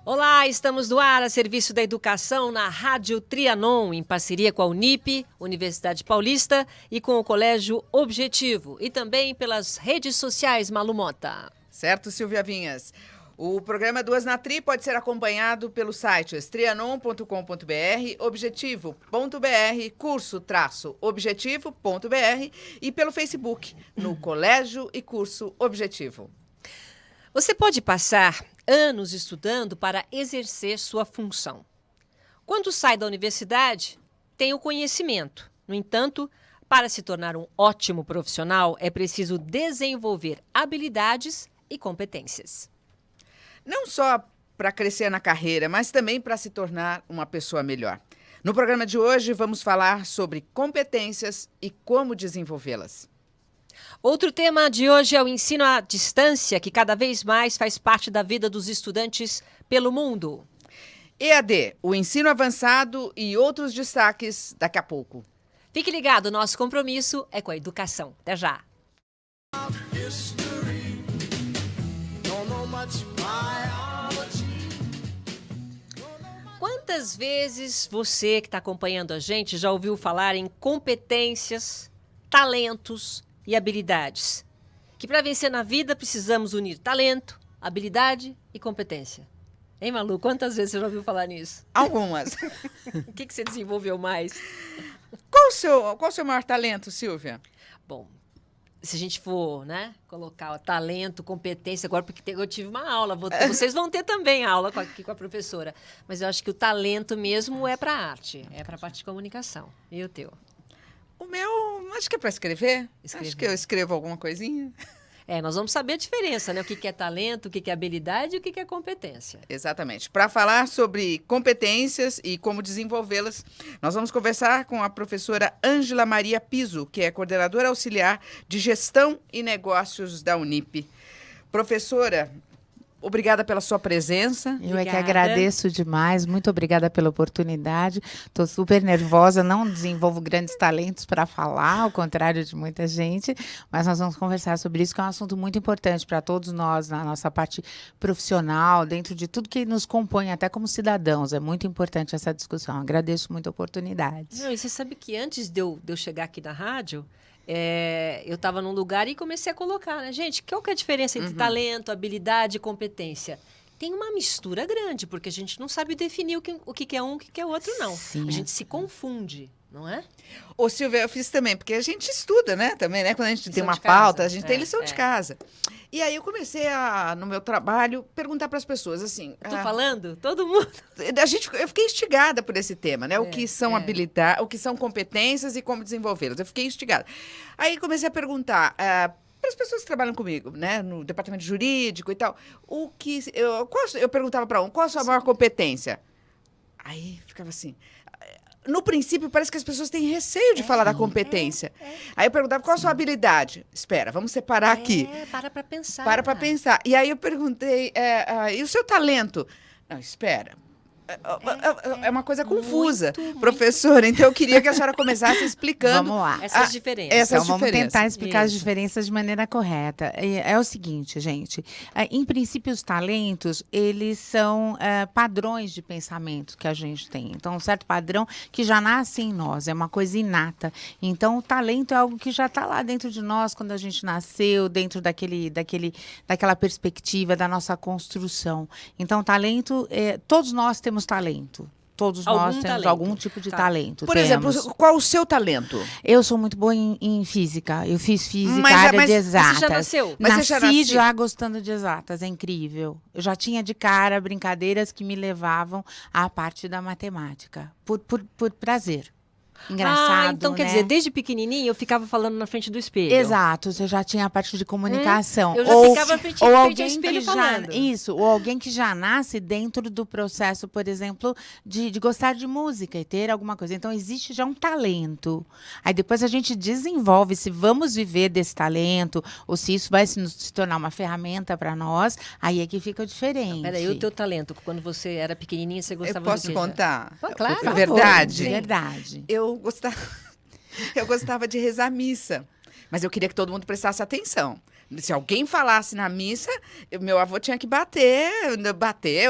Olá, estamos no ar a serviço da educação na Rádio Trianon, em parceria com a Unip, Universidade Paulista, e com o Colégio Objetivo, e também pelas redes sociais, Malu Mota. Certo, Silvia Vinhas. O programa Duas na Tri pode ser acompanhado pelos sites trianon.com.br, objetivo.br, curso-objetivo.br e pelo Facebook, no Colégio e Curso Objetivo. Você pode passar anos estudando para exercer sua função. Quando sai da universidade, tem o conhecimento. No entanto, para se tornar um ótimo profissional, é preciso desenvolver habilidades e competências. Não só para crescer na carreira, mas também para se tornar uma pessoa melhor. No programa de hoje, vamos falar sobre competências e como desenvolvê-las. Outro tema de hoje é o ensino à distância, que cada vez mais faz parte da vida dos estudantes pelo mundo. EAD, o ensino avançado e outros destaques daqui a pouco. Fique ligado, nosso compromisso é com a educação. Até já! Quantas vezes você que está acompanhando a gente já ouviu falar em competências, talentos e habilidades? Que para vencer na vida precisamos unir talento, habilidade e competência. Hein, Malu? Quantas vezes você já ouviu falar nisso? Algumas. O que você desenvolveu mais? Qual o seu maior talento, Silvia? Bom, se a gente for, né, colocar o talento, competência, agora porque eu tive uma aula, vocês vão ter também aula aqui com a professora, mas eu acho que o talento mesmo é para a arte, é para a parte de comunicação. E o teu? O meu, acho que é para escrever. Acho que eu escrevo alguma coisinha. Nós vamos saber a diferença, né? O que é talento, o que é habilidade e o que é competência. Exatamente. Para falar sobre competências e como desenvolvê-las, nós vamos conversar com a professora Ângela Maria Piso, que é coordenadora auxiliar de Gestão e Negócios da Unip. Professora, obrigada pela sua presença. Eu é que agradeço demais, muito obrigada pela oportunidade. Estou super nervosa, não desenvolvo grandes talentos para falar, ao contrário de muita gente, mas nós vamos conversar sobre isso, que é um assunto muito importante para todos nós, na nossa parte profissional, dentro de tudo que nos compõe, até como cidadãos. É muito importante essa discussão. Agradeço muito a oportunidade. Não, e você sabe que antes de eu chegar aqui na rádio, eu estava num lugar e comecei a colocar, né? Gente, qual que é a diferença entre talento, habilidade e competência? Tem uma mistura grande, porque a gente não sabe definir o que é um, o que é outro, não. Sim, a gente se confunde, não é? Ô, Silvia, eu fiz também, porque a gente estuda, né? Também, né? Quando a gente tem uma de casa. pauta, a gente tem lição de casa. E aí eu comecei no meu trabalho, perguntar para as pessoas, assim... Eu tô falando? Todo mundo? Eu fiquei instigada por esse tema, né? O que são habilidades, o que são competências e como desenvolvê-las. Eu fiquei instigada. Aí comecei a perguntar... para as pessoas que trabalham comigo, né, no departamento jurídico e tal, eu perguntava para qual a sua maior competência? Aí ficava assim. No princípio, parece que as pessoas têm receio de falar da competência. Aí eu perguntava, qual a sua habilidade? Espera, vamos separar aqui. Para pensar. Para pensar. E aí eu perguntei, e o seu talento? Não, espera. É uma coisa confusa, professora. Então, eu queria que a senhora começasse explicando... Vamos lá. Essas diferenças. Então, vamos tentar explicar as diferenças de maneira correta. É o seguinte, gente. Em princípio, os talentos, eles são padrões de pensamento que a gente tem. Então, um certo padrão que já nasce em nós, é uma coisa inata. Então, o talento é algo que já está lá dentro de nós, quando a gente nasceu, dentro daquela perspectiva da nossa construção. Então, talento, todos nós temos talento. Todos nós temos algum tipo de talento. Por exemplo, qual o seu talento? Eu sou muito boa em física. Eu fiz física, área de exatas. Você já nasceu? Nasci já gostando de exatas, é incrível. Eu já tinha de cara brincadeiras que me levavam à parte da matemática, por prazer. Engraçado, então quer dizer, desde pequenininho eu ficava falando na frente do espelho. Exato, você já tinha a parte de comunicação. Eu já ficava frente ao espelho falando. Ou alguém que já nasce dentro do processo, por exemplo, de gostar de música e ter alguma coisa. Então, existe já um talento. Aí depois a gente desenvolve se vamos viver desse talento ou se isso vai se tornar uma ferramenta para nós, aí é que fica diferente. Peraí, o teu talento, quando você era pequenininha, você gostava de Eu posso contar? Claro. Verdade. Verdade. Eu gostava de rezar missa, mas eu queria que todo mundo prestasse atenção. Se alguém falasse na missa, meu avô tinha que bater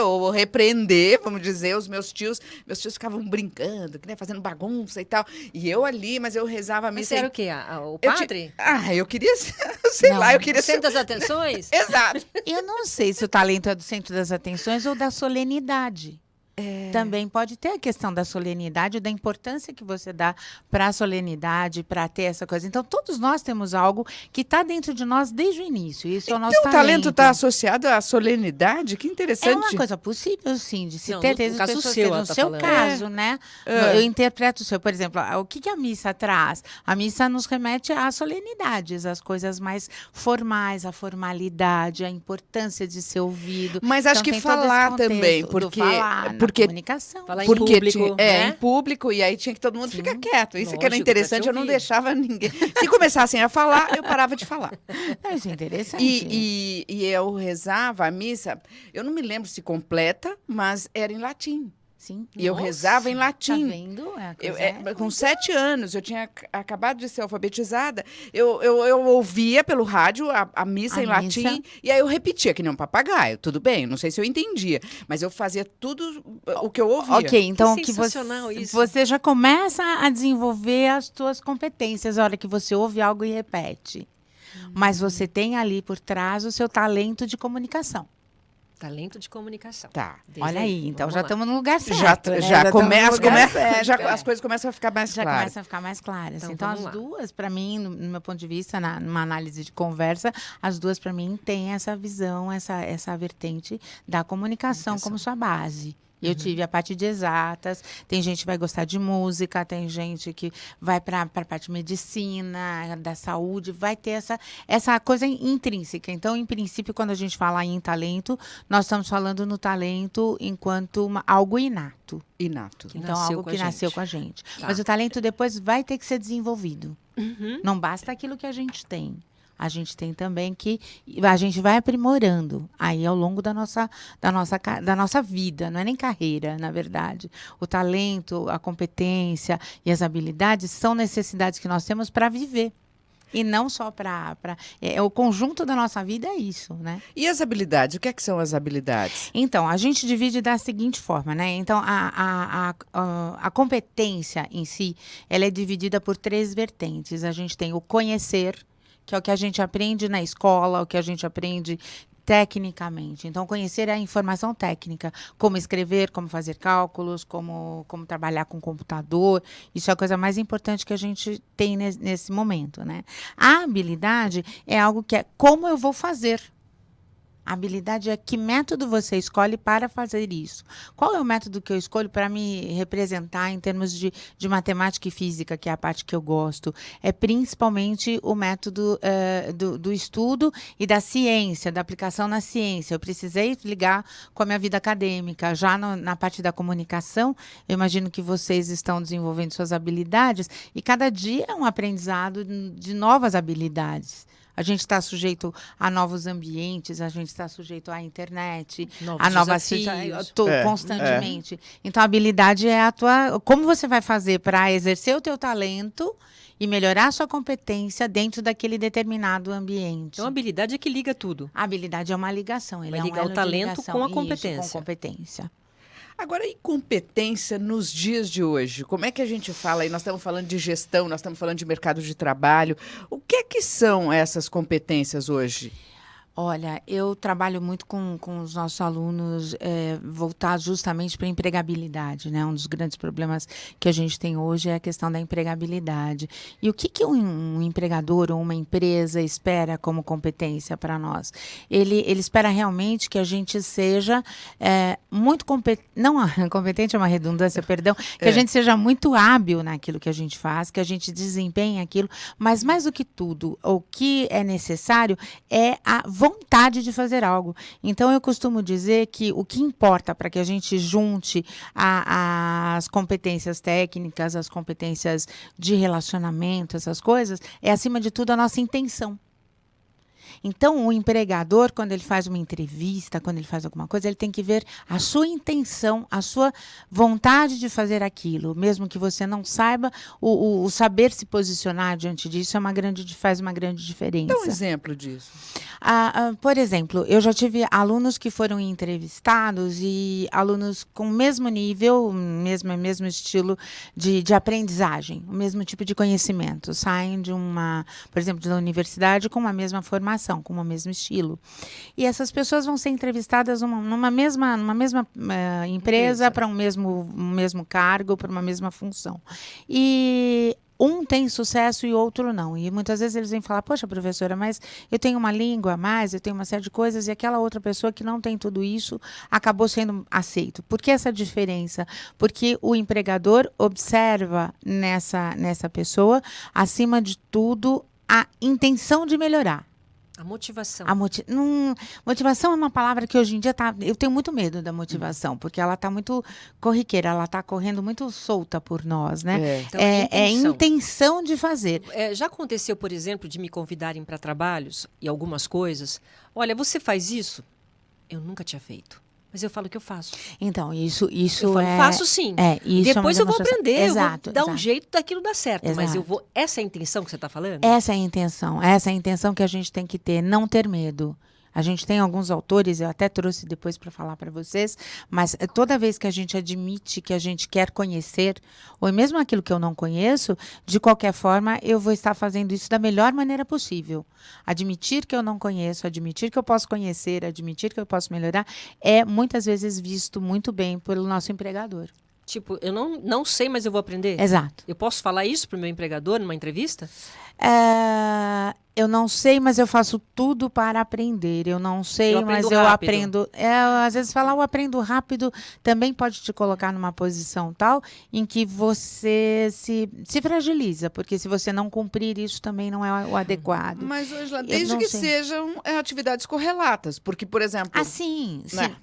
ou repreender, vamos dizer, os meus tios. Meus tios ficavam brincando, né, fazendo bagunça e tal. E eu ali, mas eu rezava a Mas missa. era o quê? O padre? Eu queria, sei Não, lá, eu queria O centro das atenções? Exato. Eu não sei se o talento é do centro das atenções ou da solenidade. Também pode ter a questão da solenidade, da importância que você dá para a solenidade, para ter essa coisa. Então, todos nós temos algo que está dentro de nós desde o início. Isso é o nosso Então, o talento talento. está associado à solenidade? Que É interessante. uma coisa possível, sim, de se Não, ter. no Tem as caso pessoas seu, que ela no tá seu falando. caso, né? Eu interpreto o seu. Por exemplo, o que a missa traz? A missa nos remete às solenidades, às coisas mais formais, a formalidade, a importância de ser ouvido. Mas acho Então, que tem todo esse falar contexto também, do porque falar, na comunicação. Falar em porque público, né? em público, e aí tinha que todo mundo ficar quieto. Isso que era Lógico, interessante, pra te eu não ouvir. deixava ninguém. Se começassem a falar, eu parava de falar. Isso é interessante. E eu rezava a missa, eu não me lembro se completa, mas era em latim. Sim. E eu Nossa, rezava em Tá latim. vendo? A coisa Com 7 anos, eu tinha acabado de ser alfabetizada. Eu ouvia pelo rádio a missa A em missa. latim e aí eu repetia, que nem um papagaio. Tudo bem, não sei se eu entendia, mas eu fazia tudo o que eu ouvia. Ok, então que sensacional isso. você já começa a desenvolver as suas competências a hora que você ouve algo e repete. Mas você tem ali por trás o seu talento de comunicação. Talento de comunicação. Tá. Desde Olha aí, então vamos já lá. estamos no lugar certo. Já, né? já, tamo no começa, lugar certo. as coisas começam a ficar mais Já claras. começa a ficar mais claras. Então, Então, vamos as lá. duas, para mim, no meu ponto de vista, numa análise de conversa, as duas, para mim, têm essa visão, essa vertente da comunicação como sua base. Eu tive a parte de exatas, tem gente que vai gostar de música, tem gente que vai para a parte de medicina, da saúde, vai ter essa coisa intrínseca. Então, em princípio, quando a gente fala em talento, nós estamos falando no talento enquanto algo inato. Inato. Que Então, nasceu algo com a que nasceu gente. com a gente. Tá. Mas o talento depois vai ter que ser desenvolvido. Uhum. Não basta aquilo que a gente tem. A gente tem também que a gente vai aprimorando aí ao longo da nossa vida, não é nem carreira, na verdade. O talento, a competência e as habilidades são necessidades que nós temos para viver. E não só para... o conjunto da nossa vida é isso, né? E as habilidades? O que é que são as habilidades? Então, a gente divide da seguinte forma, né? Então, a competência em si, ela é dividida por 3 vertentes. A gente tem o conhecer, que é o que a gente aprende na escola, o que a gente aprende tecnicamente. Então, conhecer a informação técnica, como escrever, como fazer cálculos, como trabalhar com computador. Isso é a coisa mais importante que a gente tem nesse momento, né? A habilidade é algo que é como eu vou fazer. A habilidade é que método você escolhe para fazer isso. Qual é o método que eu escolho para me representar em termos de matemática e física, que é a parte que eu gosto? É principalmente o método do estudo e da ciência, da aplicação na ciência. Eu precisei ligar com a minha vida acadêmica. Já na parte da comunicação, eu imagino que vocês estão desenvolvendo suas habilidades e cada dia é um aprendizado de novas habilidades. A gente está sujeito a novos ambientes, a gente está sujeito à internet, Novos a novas desafios. constantemente. Então, a habilidade é a tua... Como você vai fazer para exercer o teu talento e melhorar a sua competência dentro daquele determinado ambiente? Então, a habilidade é que liga tudo. A habilidade é uma ligação. Ele Vai é um ligar o elo de talento ligação. com a Isso, competência. com competência. Agora, e competência nos dias de hoje? Como é que a gente fala aí? Nós estamos falando de gestão, nós estamos falando de mercado de trabalho. O que é que são essas competências hoje? Olha, eu trabalho muito com os nossos alunos voltados justamente para a empregabilidade, né? Um dos grandes problemas que a gente tem hoje é a questão da empregabilidade. E o que um empregador ou uma empresa espera como competência para nós? Ele espera realmente que a gente seja muito competente, não, competente é uma redundância, perdão, que a gente seja muito hábil naquilo que a gente faz, que a gente desempenhe aquilo, mas mais do que tudo, o que é necessário é a vontade de fazer algo. Então, eu costumo dizer que o que importa para que a gente junte as competências técnicas, as competências de relacionamento, essas coisas, é, acima de tudo, a nossa intenção. Então, o empregador, quando ele faz uma entrevista, quando ele faz alguma coisa, ele tem que ver a sua intenção, a sua vontade de fazer aquilo. Mesmo que você não saiba, o saber se posicionar diante disso faz uma grande diferença. Dá um exemplo disso. Por exemplo, eu já tive alunos que foram entrevistados e alunos com o mesmo nível, mesmo estilo de aprendizagem, o mesmo tipo de conhecimento. Saem por exemplo, da universidade com uma mesma formação, com o mesmo estilo. E essas pessoas vão ser entrevistadas numa mesma empresa, para um mesmo cargo, para uma mesma função. E um tem sucesso e outro não. E muitas vezes eles vêm falar, poxa, professora, mas eu tenho uma língua a mais, eu tenho uma série de coisas, e aquela outra pessoa que não tem tudo isso acabou sendo aceito. Por que essa diferença? Porque o empregador observa nessa pessoa, acima de tudo, a intenção de melhorar. A motivação. Motivação é uma palavra que hoje em dia eu tenho muito medo da motivação, porque ela está muito corriqueira, ela está correndo muito solta por nós, né? Então, é intenção de fazer. Já aconteceu, por exemplo, de me convidarem para trabalhos e algumas coisas. Olha, você faz isso? Eu nunca tinha feito. Mas eu falo que eu faço. Então, isso eu falo, faço sim. Depois eu vou aprender, exato, eu vou dar um jeito daquilo dar certo. Exato. Mas essa é a intenção que você está falando? Essa é a intenção que a gente tem que ter, não ter medo. A gente tem alguns autores, eu até trouxe depois para falar para vocês, mas toda vez que a gente admite que a gente quer conhecer, ou mesmo aquilo que eu não conheço, de qualquer forma, eu vou estar fazendo isso da melhor maneira possível. Admitir que eu não conheço, admitir que eu posso conhecer, admitir que eu posso melhorar, é muitas vezes visto muito bem pelo nosso empregador. Tipo, eu não sei, mas eu vou aprender? Exato. Eu posso falar isso para o meu empregador numa entrevista? Eu não sei, mas eu faço tudo para aprender. Eu não sei, mas eu aprendo. Às vezes falar eu aprendo rápido também pode te colocar numa posição tal em que você se fragiliza, porque se você não cumprir isso também não é o adequado. Mas, Ângela, desde que sejam atividades correlatas, porque, por exemplo... Sim. Né?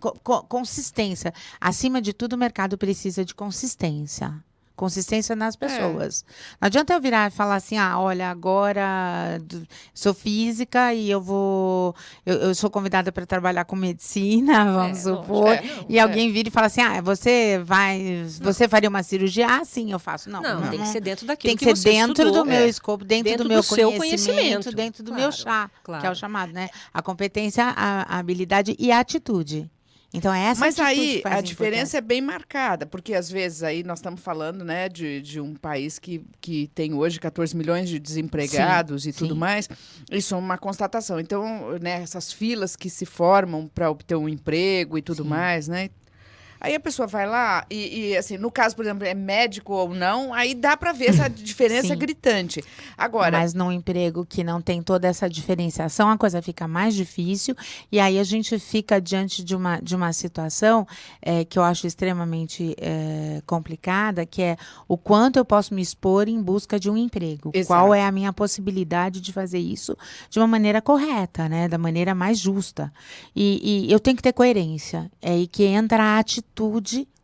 Consistência. Acima de tudo, o mercado precisa de consistência. Consistência nas pessoas. Não adianta eu virar e falar assim, olha, agora sou física e eu sou convidada para trabalhar com medicina, vamos supor, alguém vira e fala assim, você faria uma cirurgia? Sim, eu faço. Não, tem que ser dentro daquilo que você dentro estudou, do meu escopo, dentro do meu conhecimento, dentro do meu chá, que é o chamado, né? A competência, a habilidade e a atitude. Então, Mas aí a diferença é bem marcada, porque às vezes aí nós estamos falando, né, de um país que tem hoje 14 milhões de desempregados e tudo mais. Isso é uma constatação. Então, né, essas filas que se formam para obter um emprego e tudo mais, né? Aí a pessoa vai lá e, assim, no caso, por exemplo, é médico ou não, aí dá para ver essa diferença gritante. Agora, mas num emprego que não tem toda essa diferenciação, a coisa fica mais difícil e aí a gente fica diante de uma situação que eu acho extremamente complicada, que é o quanto eu posso me expor em busca de um emprego. Exato. Qual é a minha possibilidade de fazer isso de uma maneira correta, né? Da maneira mais justa. E eu tenho que ter coerência. É aí que entra a atitude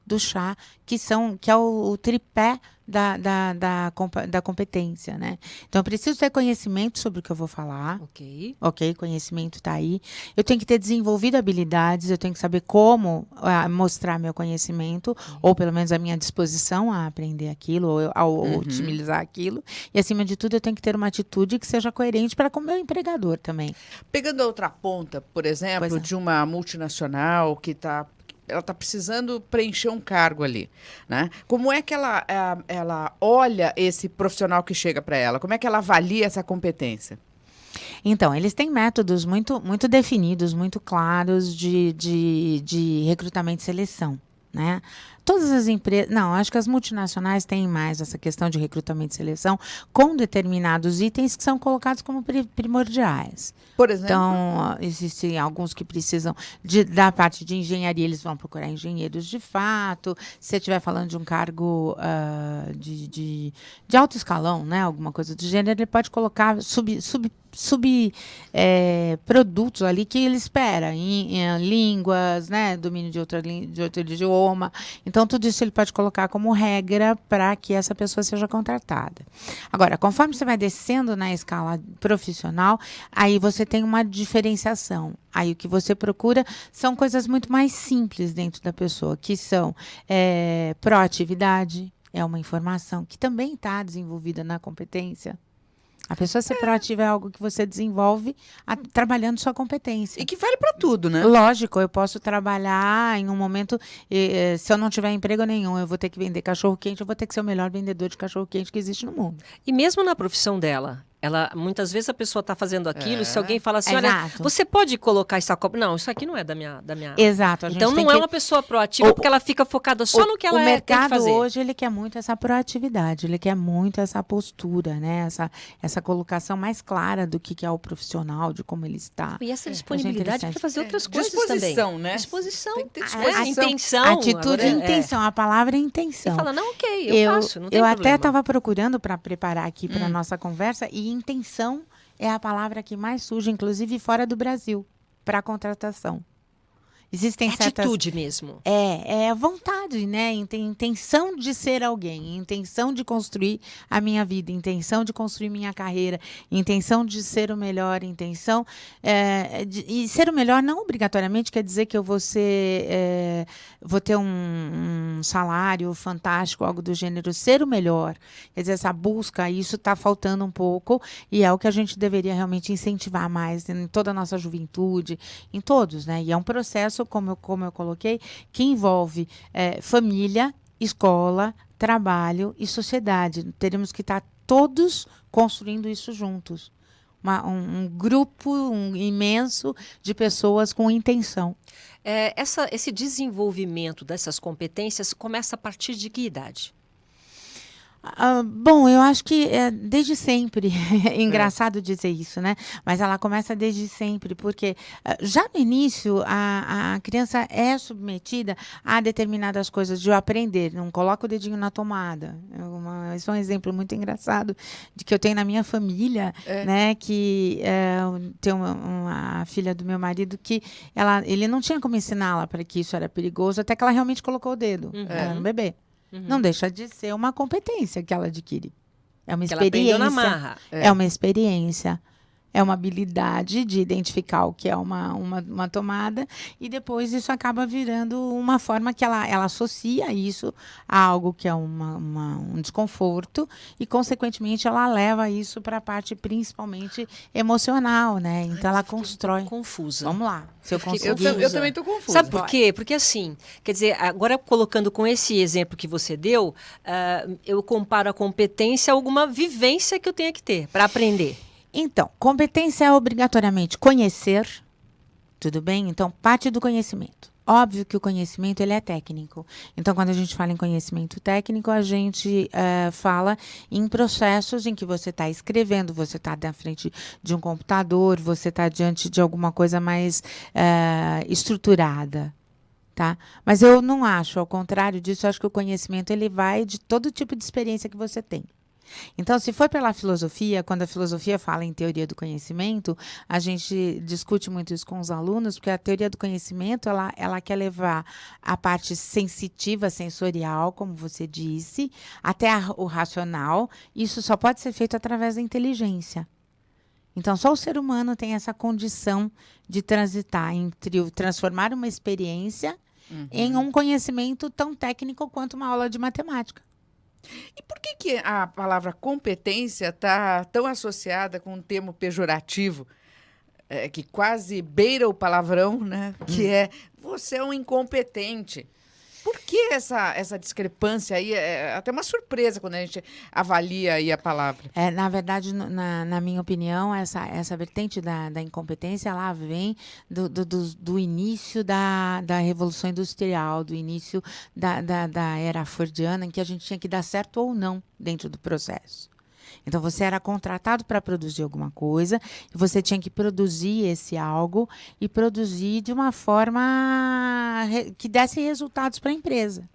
do chá, que é o tripé da competência, né? Então, eu preciso ter conhecimento sobre o que eu vou falar. Ok, conhecimento está aí. Eu tenho que ter desenvolvido habilidades, eu tenho que saber como mostrar meu conhecimento, ou pelo menos a minha disposição a aprender aquilo, ou a utilizar aquilo. E, acima de tudo, eu tenho que ter uma atitude que seja coerente para com o meu empregador também. Pegando a outra ponta, por exemplo, de uma multinacional que ela está precisando preencher um cargo ali, né? Como é que ela olha esse profissional que chega para ela? Como é que ela avalia essa competência? Então, eles têm métodos muito, muito definidos, muito claros de recrutamento e seleção, né? Todas as empresas... Não, acho que as multinacionais têm mais essa questão de recrutamento e seleção com determinados itens que são colocados como primordiais. Por exemplo? Então, existem alguns que precisam da parte de engenharia, eles vão procurar engenheiros de fato. Se você estiver falando de um cargo de alto escalão, né, alguma coisa do gênero, ele pode colocar produtos ali que ele espera, em línguas, né, domínio de outro idioma. Então, Então, tudo isso ele pode colocar como regra para que essa pessoa seja contratada. Agora, conforme você vai descendo na escala profissional, aí você tem uma diferenciação. Aí o que você procura são coisas muito mais simples dentro da pessoa, que são proatividade, é uma informação que também está desenvolvida na competência. A pessoa ser proativa é algo que você desenvolve trabalhando sua competência. E que vale para tudo, né? Lógico, eu posso trabalhar em um momento, se eu não tiver emprego nenhum, eu vou ter que vender cachorro-quente, eu vou ter que ser o melhor vendedor de cachorro-quente que existe no mundo. E mesmo na profissão dela, muitas vezes a pessoa está fazendo aquilo, se alguém fala assim, olha, Exato. você pode colocar essa copa... Não, isso aqui não é da minha... Exato. Então não é uma pessoa proativa porque ela fica focada só no que ela tem que fazer. O mercado hoje, ele quer muito essa proatividade, ele quer muito essa postura, né? Essa colocação mais clara do que é o profissional, de como ele está. E essa disponibilidade para fazer outras coisas disposição, também. Né? Disposição. Tem que ter disposição. Intenção. Atitude e intenção. A palavra é intenção. Você fala, não, ok, eu faço, não tem Eu problema. até estava procurando para preparar aqui para a nossa conversa, e intenção é a palavra que mais surge, inclusive fora do Brasil, para contratação. Existem certas... Atitude mesmo. É vontade, né? Intenção de ser alguém, intenção de construir a minha vida, intenção de construir minha carreira, intenção de ser o melhor, intenção... e ser o melhor não obrigatoriamente quer dizer que eu vou ter um salário fantástico, algo do gênero. Ser o melhor, quer dizer, essa busca, isso está faltando um pouco, e é o que a gente deveria realmente incentivar mais em toda a nossa juventude, em todos, né? E é um processo, como eu coloquei, que envolve família, escola, trabalho e sociedade. Teremos que estar todos construindo isso juntos. Um grupo imenso de pessoas com intenção. Esse desenvolvimento dessas competências começa a partir de que idade? Bom, eu acho que desde sempre, é engraçado dizer isso, né? Mas ela começa desde sempre, porque já no início a criança é submetida a determinadas coisas de aprender, não coloca o dedinho na tomada. Esse é um exemplo muito engraçado de que eu tenho na minha família, né? Que tem a filha do meu marido que ele não tinha como ensiná-la para que isso era perigoso, até que ela realmente colocou o dedo. Ela era um bebê. Não deixa de ser uma competência que ela adquire. É uma experiência. Ela aprendeu na marra. É uma experiência. É uma habilidade de identificar o que é uma tomada, e depois isso acaba virando uma forma que ela associa isso a algo que é um desconforto, e, consequentemente, ela leva isso para a parte principalmente emocional, né? Então, ela constrói. Confusa. Vamos lá. Se eu conseguir. Eu também estou confusa. Sabe por quê? Porque assim, quer dizer, agora colocando com esse exemplo que você deu, eu comparo a competência a alguma vivência que eu tenha que ter para aprender. Então, competência é obrigatoriamente conhecer, tudo bem? Então, parte do conhecimento. Óbvio que o conhecimento ele é técnico. Então, quando a gente fala em conhecimento técnico, a gente fala em processos em que você está escrevendo, você está na frente de um computador, você está diante de alguma coisa mais estruturada. Tá? Mas eu não acho, ao contrário disso, eu acho que o conhecimento ele vai de todo tipo de experiência que você tem. Então, se for pela filosofia, quando a filosofia fala em teoria do conhecimento, a gente discute muito isso com os alunos, porque a teoria do conhecimento, ela quer levar a parte sensitiva, sensorial, como você disse, até o racional. Isso só pode ser feito através da inteligência. Então, só o ser humano tem essa condição de transitar entre transformar uma experiência em um conhecimento tão técnico quanto uma aula de matemática. E por que a palavra competência está tão associada com um termo pejorativo, que quase beira o palavrão, né? Que é, você é um incompetente. Por que essa discrepância aí? É até uma surpresa quando a gente avalia aí a palavra. Na verdade, na minha opinião, essa vertente da incompetência, ela vem do início da Revolução Industrial, do início da era fordiana, em que a gente tinha que dar certo ou não dentro do processo. Então, você era contratado para produzir alguma coisa, e você tinha que produzir esse algo e produzir de uma forma que desse resultados para a empresa.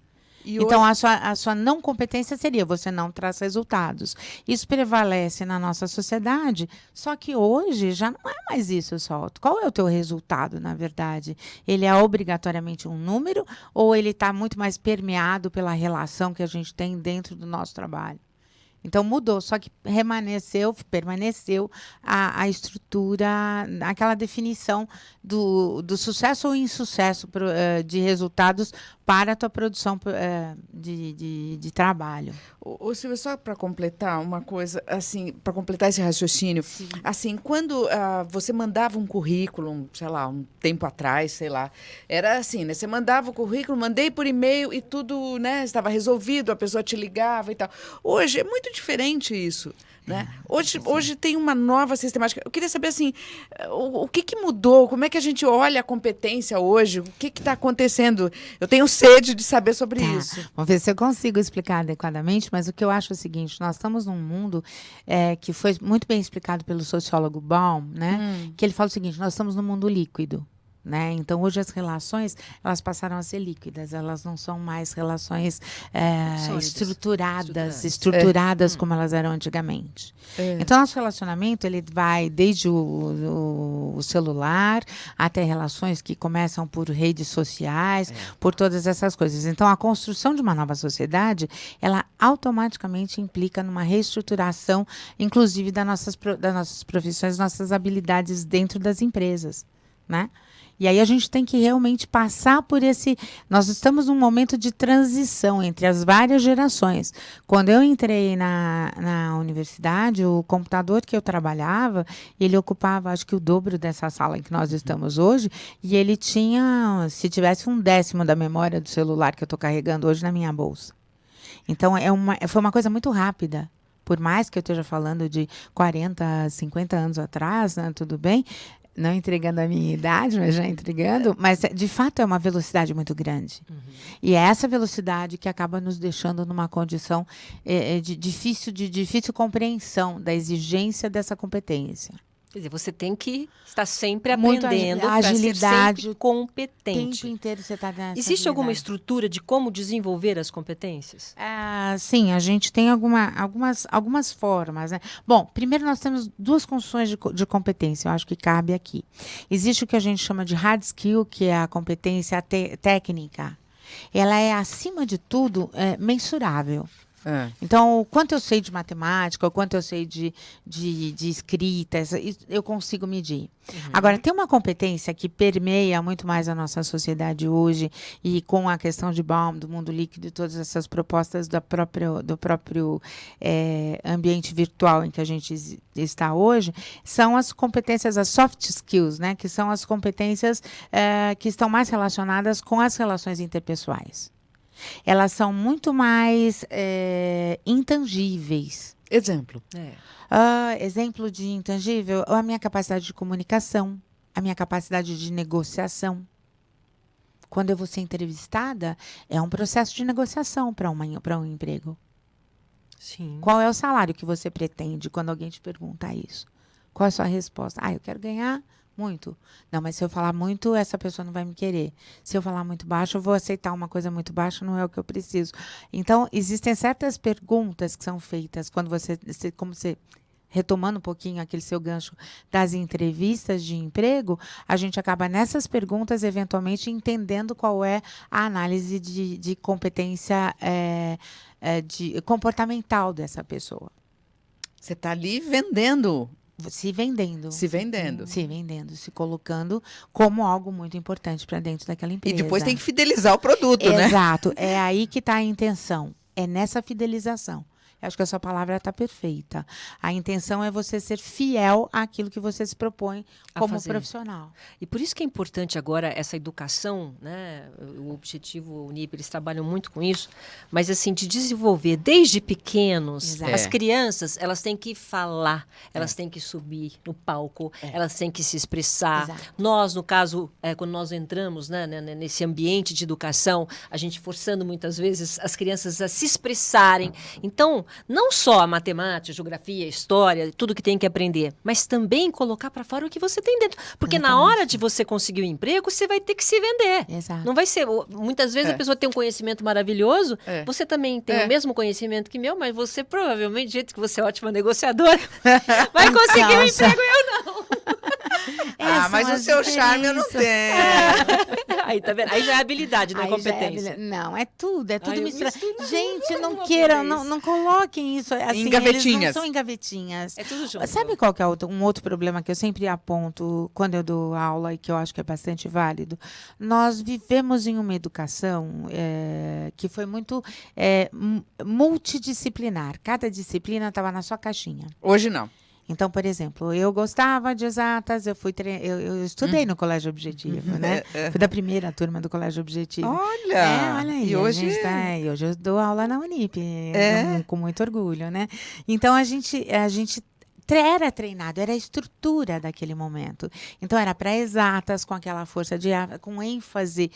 Então, a sua não competência seria você não traz resultados. Isso prevalece na nossa sociedade, só que hoje já não é mais isso só. Qual é o teu resultado, na verdade? Ele é obrigatoriamente um número ou ele está muito mais permeado pela relação que a gente tem dentro do nosso trabalho? Então, mudou, só que permaneceu a estrutura, aquela definição do sucesso ou insucesso de resultados para a tua produção de trabalho. Ô, Silvia, só para completar uma coisa, assim, para completar esse raciocínio, Sim. assim, quando você mandava um currículo, sei lá, um tempo atrás, sei lá, era assim, né? Você mandava o currículo, mandei por e-mail e tudo, né, estava resolvido, a pessoa te ligava e tal. Hoje é muito diferente isso, né? Hoje tem uma nova sistemática. Eu queria saber, assim, o que mudou? Como é que a gente olha a competência hoje? O que está acontecendo? Eu tenho sede de saber sobre isso. Vamos ver se eu consigo explicar adequadamente, mas o que eu acho é o seguinte, nós estamos num mundo que foi muito bem explicado pelo sociólogo Baum, né? Que ele fala o seguinte, nós estamos num mundo líquido. Né? Então, hoje as relações elas passaram a ser líquidas, elas não são mais relações estruturadas como elas eram antigamente. Então, nosso relacionamento ele vai desde o celular até relações que começam por redes sociais, por todas essas coisas. Então, a construção de uma nova sociedade, ela automaticamente implica numa reestruturação, inclusive das nossas profissões, nossas habilidades dentro das empresas, né? E aí a gente tem que realmente passar por esse... Nós estamos num momento de transição entre as várias gerações. Quando eu entrei na universidade, o computador que eu trabalhava, ele ocupava, acho que o dobro dessa sala em que nós estamos hoje, e ele tinha, se tivesse 1/10 da memória do celular que eu estou carregando hoje na minha bolsa. Então, foi uma coisa muito rápida. Por mais que eu esteja falando de 40, 50 anos atrás, né, tudo bem... Não entregando a minha idade, mas já entregando. Mas, de fato, é uma velocidade muito grande. E é essa velocidade que acaba nos deixando numa condição de difícil compreensão da exigência dessa competência. Quer dizer, você tem que estar sempre Muito aprendendo para ser sempre competente. O tempo inteiro você está nessa Existe alguma agilidade. estrutura de como desenvolver as competências? Sim, a gente tem algumas formas, né? Bom, primeiro nós temos duas construções de competência, eu acho que cabe aqui. Existe o que a gente chama de hard skill, que é a competência técnica. Ela é, acima de tudo, mensurável. Então, o quanto eu sei de matemática, o quanto eu sei de escrita, eu consigo medir. Agora, tem uma competência que permeia muito mais a nossa sociedade hoje, e com a questão de Baum, do mundo líquido e todas essas propostas do próprio ambiente virtual em que a gente está hoje, são as competências, as soft skills, né? Que são as competências que estão mais relacionadas com as relações interpessoais. Elas são muito mais intangíveis. Exemplo. Exemplo de intangível, a minha capacidade de comunicação, a minha capacidade de negociação. Quando eu vou ser entrevistada, é um processo de negociação para um emprego. Sim. Qual é o salário que você pretende quando alguém te pergunta isso? Qual é a sua resposta? Eu quero ganhar muito. Não, mas se eu falar muito, essa pessoa não vai me querer. Se eu falar muito baixo, eu vou aceitar uma coisa muito baixa, não é o que eu preciso. Então, existem certas perguntas que são feitas quando como você retomando um pouquinho aquele seu gancho das entrevistas de emprego, a gente acaba nessas perguntas, eventualmente, entendendo qual é a análise de competência comportamental dessa pessoa. Você está ali vendendo. Se vendendo. Se vendendo. Se vendendo, se colocando como algo muito importante para dentro daquela empresa. E depois tem que fidelizar o produto, né? Exato. É aí que está a intenção. É nessa fidelização. Eu acho que a sua palavra está perfeita. A intenção é você ser fiel àquilo que você se propõe como profissional. E por isso que é importante agora essa educação, né? O objetivo, o NIP, eles trabalham muito com isso, mas assim, de desenvolver desde pequenos. As crianças, elas têm que falar, elas têm que subir no palco, elas têm que se expressar. Exato. Nós, no caso, quando nós entramos, né, nesse ambiente de educação, a gente forçando muitas vezes as crianças a se expressarem. Então, não só a matemática, geografia, história, tudo que tem que aprender, mas também colocar para fora o que você tem dentro. Porque na hora de você conseguir o emprego, você vai ter que se vender. Exato. Não vai ser... Muitas vezes a pessoa tem um conhecimento maravilhoso, você também tem o mesmo conhecimento que meu, mas você provavelmente, do jeito que você é ótima negociadora, vai conseguir um emprego e eu não. Mas o seu charme eu não tenho. Aí, tá vendo? Aí já é habilidade, não é Aí já competência. Não, é tudo Eu misturado. misturo Gente, tudo, não vou queiram, fazer não, isso. não coloquem isso assim. Em gavetinhas. Eles não são em gavetinhas. É tudo junto. Sabe qual que é um outro problema que eu sempre aponto quando eu dou aula e que eu acho que é bastante válido? Nós vivemos em uma educação que foi muito multidisciplinar. Cada disciplina estava na sua caixinha. Hoje não. Então, por exemplo, eu gostava de exatas, eu estudei no Colégio Objetivo, né? Fui da primeira turma do Colégio Objetivo. Olha! Olha aí. E hoje... Hoje eu dou aula na Unip, com muito orgulho, né? Então, a gente era treinado, era a estrutura daquele momento. Então, era para exatas, com aquela força, com ênfase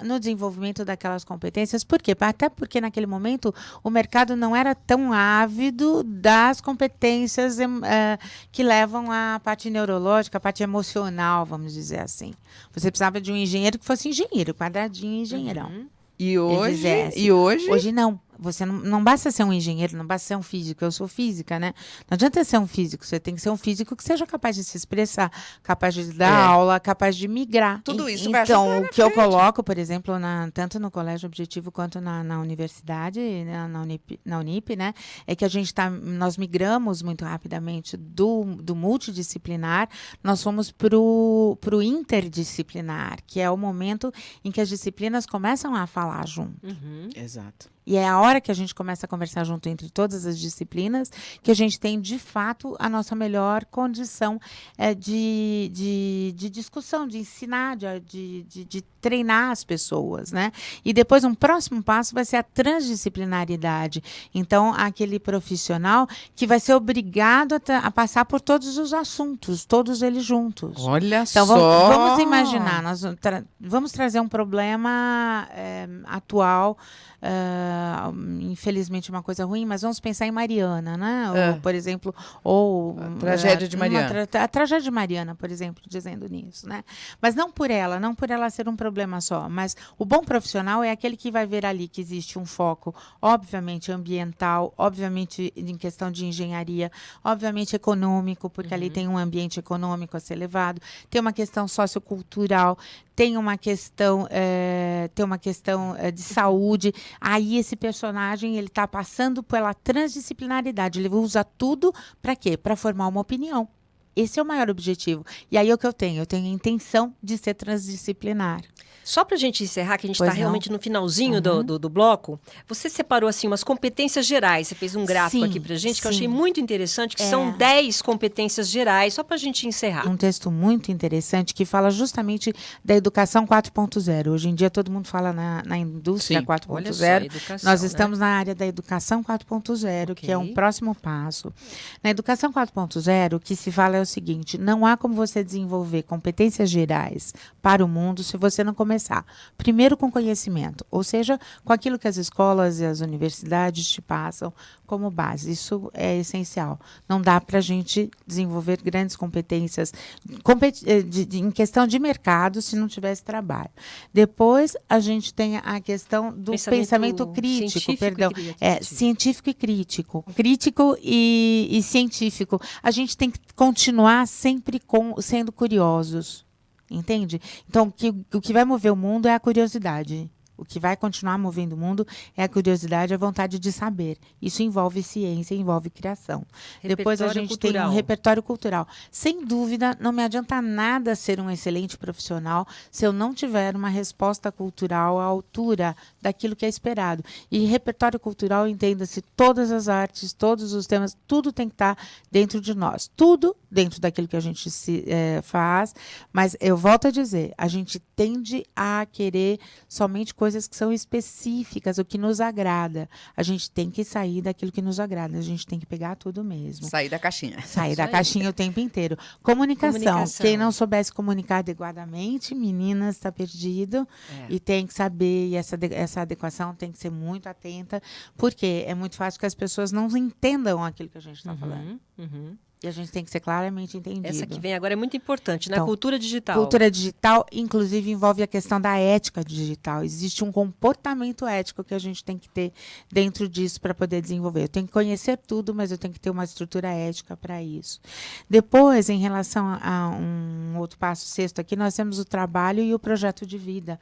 no desenvolvimento daquelas competências. Por quê? Até porque, naquele momento, o mercado não era tão ávido das competências que levam à parte neurológica, à parte emocional, vamos dizer assim. Você precisava de um engenheiro que fosse engenheiro, quadradinho, engenheirão. E hoje? Hoje não. Você não basta ser um engenheiro, não basta ser um físico. Eu sou física, né? Não adianta ser um físico. Você tem que ser um físico que seja capaz de se expressar, capaz de dar aula, capaz de migrar. Tudo isso vai ajudar Então, na o que eu frente. coloco, por exemplo, tanto no Colégio Objetivo quanto na universidade, na Unip, né? É que nós migramos muito rapidamente do multidisciplinar, nós fomos pro interdisciplinar, que é o momento em que as disciplinas começam a falar junto. Exato. E é a hora que a gente começa a conversar junto entre todas as disciplinas que a gente tem, de fato, a nossa melhor condição de discussão, de ensinar, de treinar as pessoas, né? E depois, um próximo passo vai ser a transdisciplinaridade. Então, aquele profissional que vai ser obrigado a passar por todos os assuntos, todos eles juntos. Olha Então, só! vamos imaginar, nós vamos trazer um problema atual, infelizmente uma coisa ruim, mas vamos pensar em Mariana, né? Ou, por exemplo, A tragédia de Mariana. A tragédia de Mariana, por exemplo, dizendo nisso, né? Mas não por ela ser um problema só, mas o bom profissional é aquele que vai ver ali que existe um foco, obviamente ambiental, obviamente em questão de engenharia, obviamente econômico, porque ali tem um ambiente econômico a ser levado, tem uma questão sociocultural, tem uma questão de saúde. Aí esse personagem ele está passando pela transdisciplinaridade. Ele usa tudo para quê? Para formar uma opinião. Esse é o maior objetivo. E aí o que eu tenho? Eu tenho a intenção de ser transdisciplinar. Só para a gente encerrar, que a gente Pois está não. realmente no finalzinho do bloco, você separou assim umas competências gerais. Você fez um gráfico Sim, aqui para gente que eu sim. achei muito interessante, que são 10 competências gerais, só para a gente encerrar. Um texto muito interessante que fala justamente da educação 4.0. Hoje em dia todo mundo fala na indústria Sim. 4.0. Olha só, educação, Nós né? estamos na área da educação 4.0, que é um Ok. próximo passo. Na educação 4.0, o que se fala é o seguinte: não há como você desenvolver competências gerais para o mundo se você não começar primeiro com conhecimento, ou seja, com aquilo que as escolas e as universidades te passam como base. Isso é essencial. Não dá para a gente desenvolver grandes competências em questão de mercado se não tivesse trabalho. Depois, a gente tem a questão do pensamento crítico, científico perdão. e criativo. Científico e crítico. Crítico e científico. A gente tem que continuar sempre sendo curiosos. Entende? Então, o que vai mover o mundo é a curiosidade. O que vai continuar movendo o mundo é a curiosidade e a vontade de saber. Isso envolve ciência, envolve criação. Depois a gente tem um repertório cultural. Sem dúvida, não me adianta nada ser um excelente profissional se eu não tiver uma resposta cultural à altura daquilo que é esperado. E repertório cultural, entenda-se, todas as artes, todos os temas, tudo tem que estar dentro de nós. Tudo dentro daquilo que a gente faz. Mas eu volto a dizer, a gente tende a querer somente coisas coisas que são específicas, o que nos agrada. A gente tem que sair daquilo que nos agrada, a gente tem que pegar tudo mesmo. Sair da caixinha. Sair da caixinha o tempo inteiro. Comunicação. Quem não soubesse comunicar adequadamente, meninas, está perdido. E tem que saber, e essa adequação tem que ser muito atenta, porque é muito fácil que as pessoas não entendam aquilo que a gente está falando. E a gente tem que ser claramente entendido. Essa que vem agora é muito importante, na cultura digital. Cultura digital, inclusive, envolve a questão da ética digital. Existe um comportamento ético que a gente tem que ter dentro disso para poder desenvolver. Eu tenho que conhecer tudo, mas eu tenho que ter uma estrutura ética para isso. Depois, em relação a um outro passo, sexto aqui, nós temos o trabalho e o projeto de vida.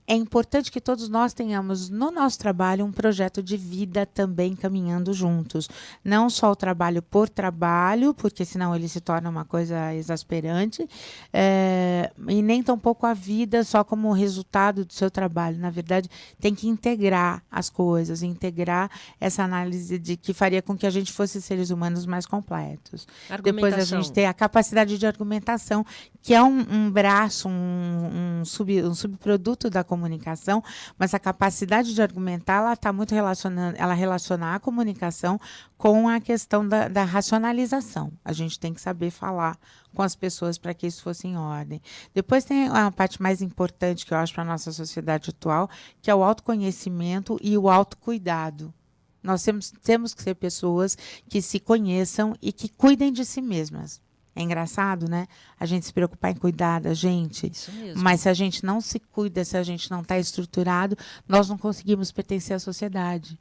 É importante que todos nós tenhamos no nosso trabalho um projeto de vida também caminhando juntos. Não só o trabalho por trabalho, porque senão ele se torna uma coisa exasperante, e nem tampouco a vida só como resultado do seu trabalho. Na verdade, tem que integrar as coisas, integrar essa análise de que faria com que a gente fosse seres humanos mais completos. Depois a gente tem a capacidade de argumentação, que é um braço, um subproduto da comunicação, mas a capacidade de argumentar, ela está muito relaciona a comunicação com a questão da racionalização. A gente tem que saber falar com as pessoas para que isso fosse em ordem. Depois tem a parte mais importante que eu acho para a nossa sociedade atual, que é o autoconhecimento e o autocuidado. Nós temos que ser pessoas que se conheçam e que cuidem de si mesmas. É engraçado, né? A gente se preocupar em cuidar da gente. Isso mesmo. Mas se a gente não se cuida, se a gente não está estruturado, nós não conseguimos pertencer à sociedade.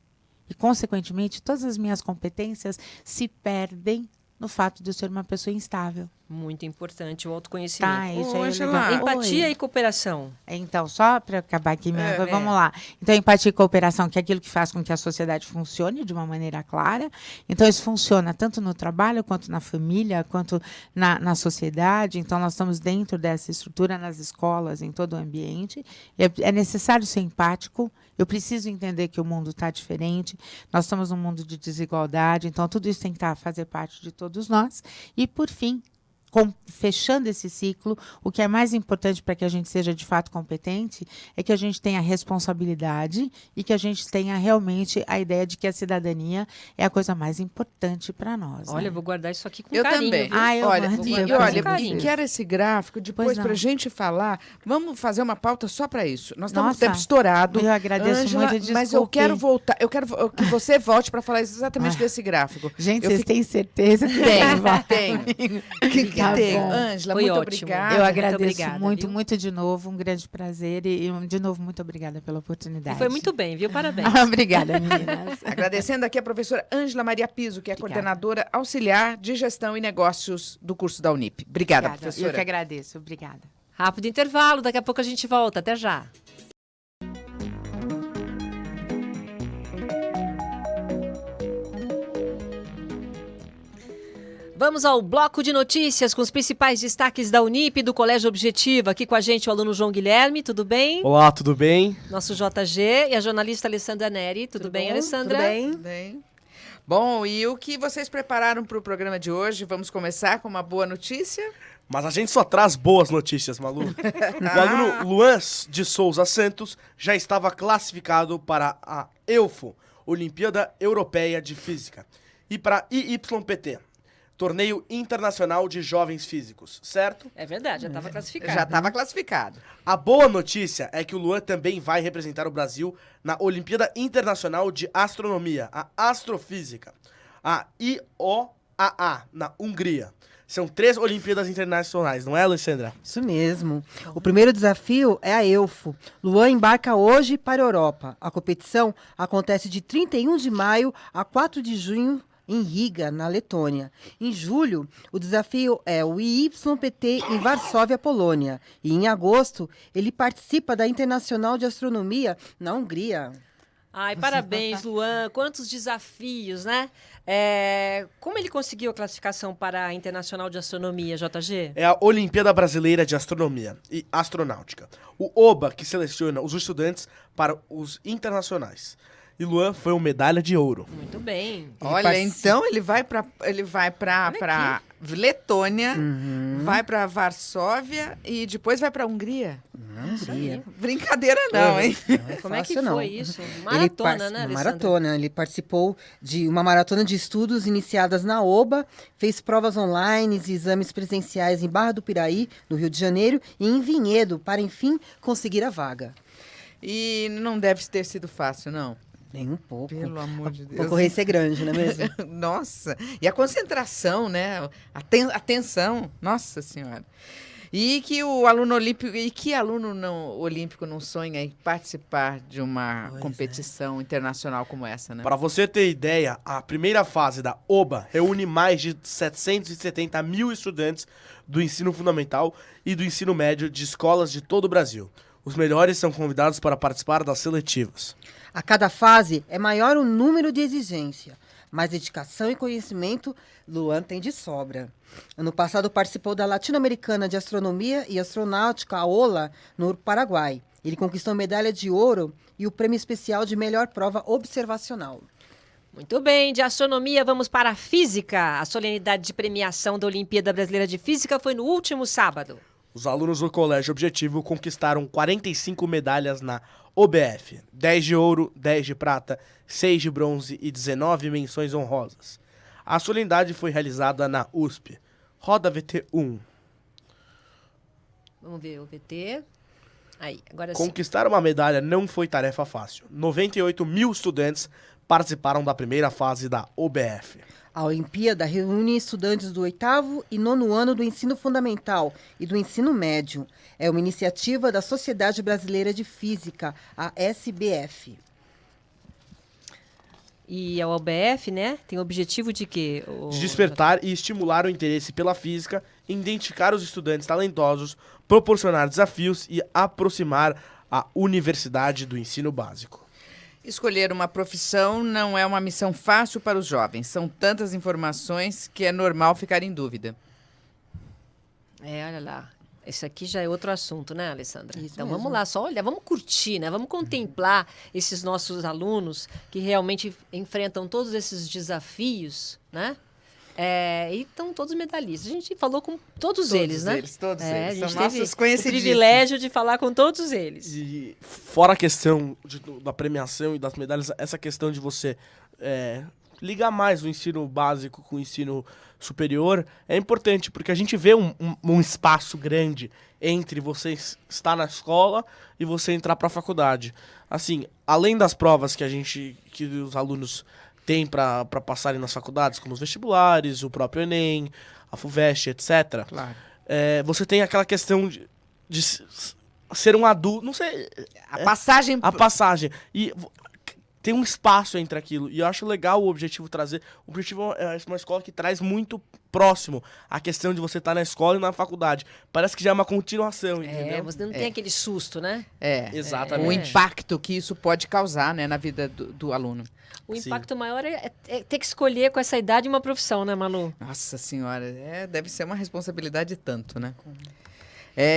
E, consequentemente, todas as minhas competências se perdem no fato de eu ser uma pessoa instável. Muito importante o autoconhecimento. Tá, isso aí é legal. Empatia e cooperação. Então, só para acabar aqui, vamos né? lá. Então, empatia e cooperação, que é aquilo que faz com que a sociedade funcione de uma maneira clara. Então, isso funciona tanto no trabalho, quanto na família, quanto na sociedade. Então, nós estamos dentro dessa estrutura, nas escolas, em todo o ambiente. É necessário ser empático. Eu preciso entender que o mundo está diferente. Nós estamos num mundo de desigualdade. Então, tudo isso tem que fazer parte de todos nós. E, por fim, fechando esse ciclo, o que é mais importante para que a gente seja de fato competente é que a gente tenha responsabilidade e que a gente tenha realmente a ideia de que a cidadania é a coisa mais importante para nós. Olha, né? eu vou guardar isso aqui com Eu carinho. também. Viu? Olha, carinho. quero esse gráfico depois para a não. gente falar. Vamos fazer uma pauta só para isso. Nós estamos no Nossa, tempo estourado. eu agradeço Ângela, muito, mas eu desculpe. quero voltar. Eu quero que você volte para falar exatamente desse gráfico. Gente, Eu vocês têm certeza que Tem. Que Tá tem. bom. Ângela, Foi muito ótimo. obrigada. Eu agradeço obrigada, muito, viu? muito de novo. Um grande prazer e de novo, muito obrigada pela oportunidade. E foi muito bem, viu? Parabéns. Obrigada, meninas. Agradecendo aqui a professora Ângela Maria Piso, que é Obrigada. coordenadora auxiliar de gestão e negócios do curso da Unip. Obrigada, Eu que professora. agradeço. Obrigada. Rápido intervalo, daqui a pouco a gente volta. Até já. Vamos ao bloco de notícias com os principais destaques da Unip e do Colégio Objetivo. Aqui com a gente o aluno João Guilherme, tudo bem? Olá, tudo bem? Nosso JG e a jornalista Alessandra Neri. Tudo bem, Alessandra? Tudo bem? Bem. Bom, e o que vocês prepararam para o programa de hoje? Vamos começar com uma boa notícia? Mas a gente só traz boas notícias, Malu. O aluno Luan de Souza Santos já estava classificado para a EUFO, Olimpíada Europeia de Física, e para a IYPT, Torneio Internacional de Jovens Físicos, certo? É verdade, já estava classificado. Já estava classificado. A boa notícia é que o Luan também vai representar o Brasil na Olimpíada Internacional de Astronomia, a Astrofísica, a IOAA, na Hungria. São 3 Olimpíadas Internacionais, não é, Alessandra? Isso mesmo. O primeiro desafio é a EUFO. Luan embarca hoje para a Europa. A competição acontece de 31 de maio a 4 de junho em Riga, na Letônia. Em julho, o desafio é o IYPT em Varsóvia, Polônia. E em agosto, ele participa da Internacional de Astronomia na Hungria. Ai, parabéns, Luan. Quantos desafios, né? Como ele conseguiu a classificação para a Internacional de Astronomia, JG? É a Olimpíada Brasileira de Astronomia e Astronáutica. O OBA que seleciona os estudantes para os internacionais. E Luan foi uma medalha de ouro. Muito bem. Olha, então ele vai para Letônia, vai para Varsóvia e depois vai para Hungria. Hungria. Brincadeira não, hein? Não é Como é que fácil, não. foi isso? Maratona, né, Alessandra? Maratona. Ele participou de uma maratona de estudos iniciadas na OBA, fez provas online e exames presenciais em Barra do Piraí, no Rio de Janeiro, e em Vinhedo, para, enfim, conseguir a vaga. E não deve ter sido fácil, não. Nem um pouco. Pelo amor de A Deus. concorrência é grande, não é mesmo? Nossa, e a concentração, né? A tensão, nossa senhora. E que o aluno olímpico, e que aluno não olímpico não sonha em participar de uma competição internacional como essa, né? Para você ter ideia, a primeira fase da OBA reúne mais de 770 mil estudantes do ensino fundamental e do ensino médio de escolas de todo o Brasil. Os melhores são convidados para participar das seletivas. A cada fase é maior o número de exigência, mas dedicação e conhecimento Luan tem de sobra. Ano passado participou da Latino-Americana de Astronomia e Astronáutica, a OLA, no Paraguai. Ele conquistou medalha de ouro e o prêmio especial de melhor prova observacional. Muito bem, de astronomia vamos para a física. A solenidade de premiação da Olimpíada Brasileira de Física foi no último sábado. Os alunos do Colégio Objetivo conquistaram 45 medalhas na OBF, 10 de ouro, 10 de prata, 6 de bronze e 19 menções honrosas. A solenidade foi realizada na USP. Roda VT1. Vamos ver o VT. Aí, agora sim. Conquistar uma medalha não foi tarefa fácil. 98 mil estudantes participaram da primeira fase da OBF. A Olimpíada reúne estudantes do 8º e 9º ano do ensino fundamental e do ensino médio. É uma iniciativa da Sociedade Brasileira de Física, a SBF. E a OBF, né, tem o objetivo de quê? De despertar e estimular o interesse pela física, identificar os estudantes talentosos, proporcionar desafios e aproximar a universidade do ensino básico. Escolher uma profissão não é uma missão fácil para os jovens. São tantas informações que é normal ficar em dúvida. Olha lá. Esse aqui já é outro assunto, né, Alessandra? Isso então mesmo. vamos lá, só olha, vamos curtir, né? Vamos contemplar esses nossos alunos que realmente enfrentam todos esses desafios, né? E estão todos medalhistas. A gente falou com todos eles, né? Todos eles. A gente São teve nossos o conhecidíssimos. privilégio de falar com todos eles. E fora a questão da premiação e das medalhas, essa questão de você ligar mais o ensino básico com o ensino superior é importante, porque a gente vê um espaço grande entre você estar na escola e você entrar para a faculdade. Assim, além das provas que os alunos têm para passarem nas faculdades, como os vestibulares, o próprio Enem, a FUVEST, etc. Claro. Você tem aquela questão de ser um adulto, não sei... A passagem... A passagem. E tem um espaço entre aquilo. E eu acho legal o Objetivo trazer. O Objetivo é uma escola que traz muito próximo a questão de você estar na escola e na faculdade. Parece que já é uma continuação, entendeu? Você não tem aquele susto, né? Exatamente. O impacto que isso pode causar, né, na vida do aluno. O Sim. impacto maior é ter que escolher com essa idade uma profissão, né, Malu? Nossa senhora, deve ser uma responsabilidade tanto, né?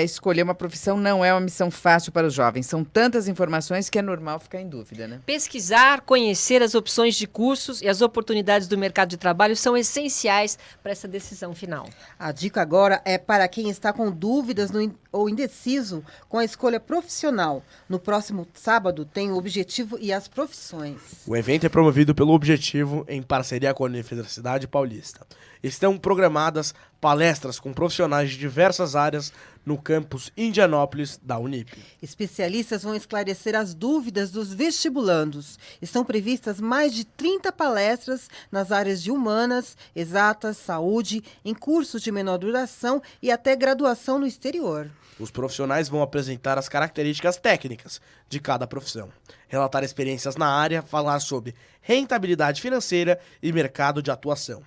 Escolher uma profissão não é uma missão fácil para os jovens. São tantas informações que é normal ficar em dúvida, né? Pesquisar, conhecer as opções de cursos e as oportunidades do mercado de trabalho são essenciais para essa decisão final. A dica agora é para quem está com dúvidas ou indeciso com a escolha profissional. No próximo sábado tem o Objetivo e as profissões. O evento é promovido pelo Objetivo em parceria com a Universidade Paulista. Estão programadas palestras com profissionais de diversas áreas no campus Indianópolis da Unip. Especialistas vão esclarecer as dúvidas dos vestibulandos. Estão previstas mais de 30 palestras nas áreas de humanas, exatas, saúde, em cursos de menor duração e até graduação no exterior. Os profissionais vão apresentar as características técnicas de cada profissão, relatar experiências na área, falar sobre rentabilidade financeira e mercado de atuação.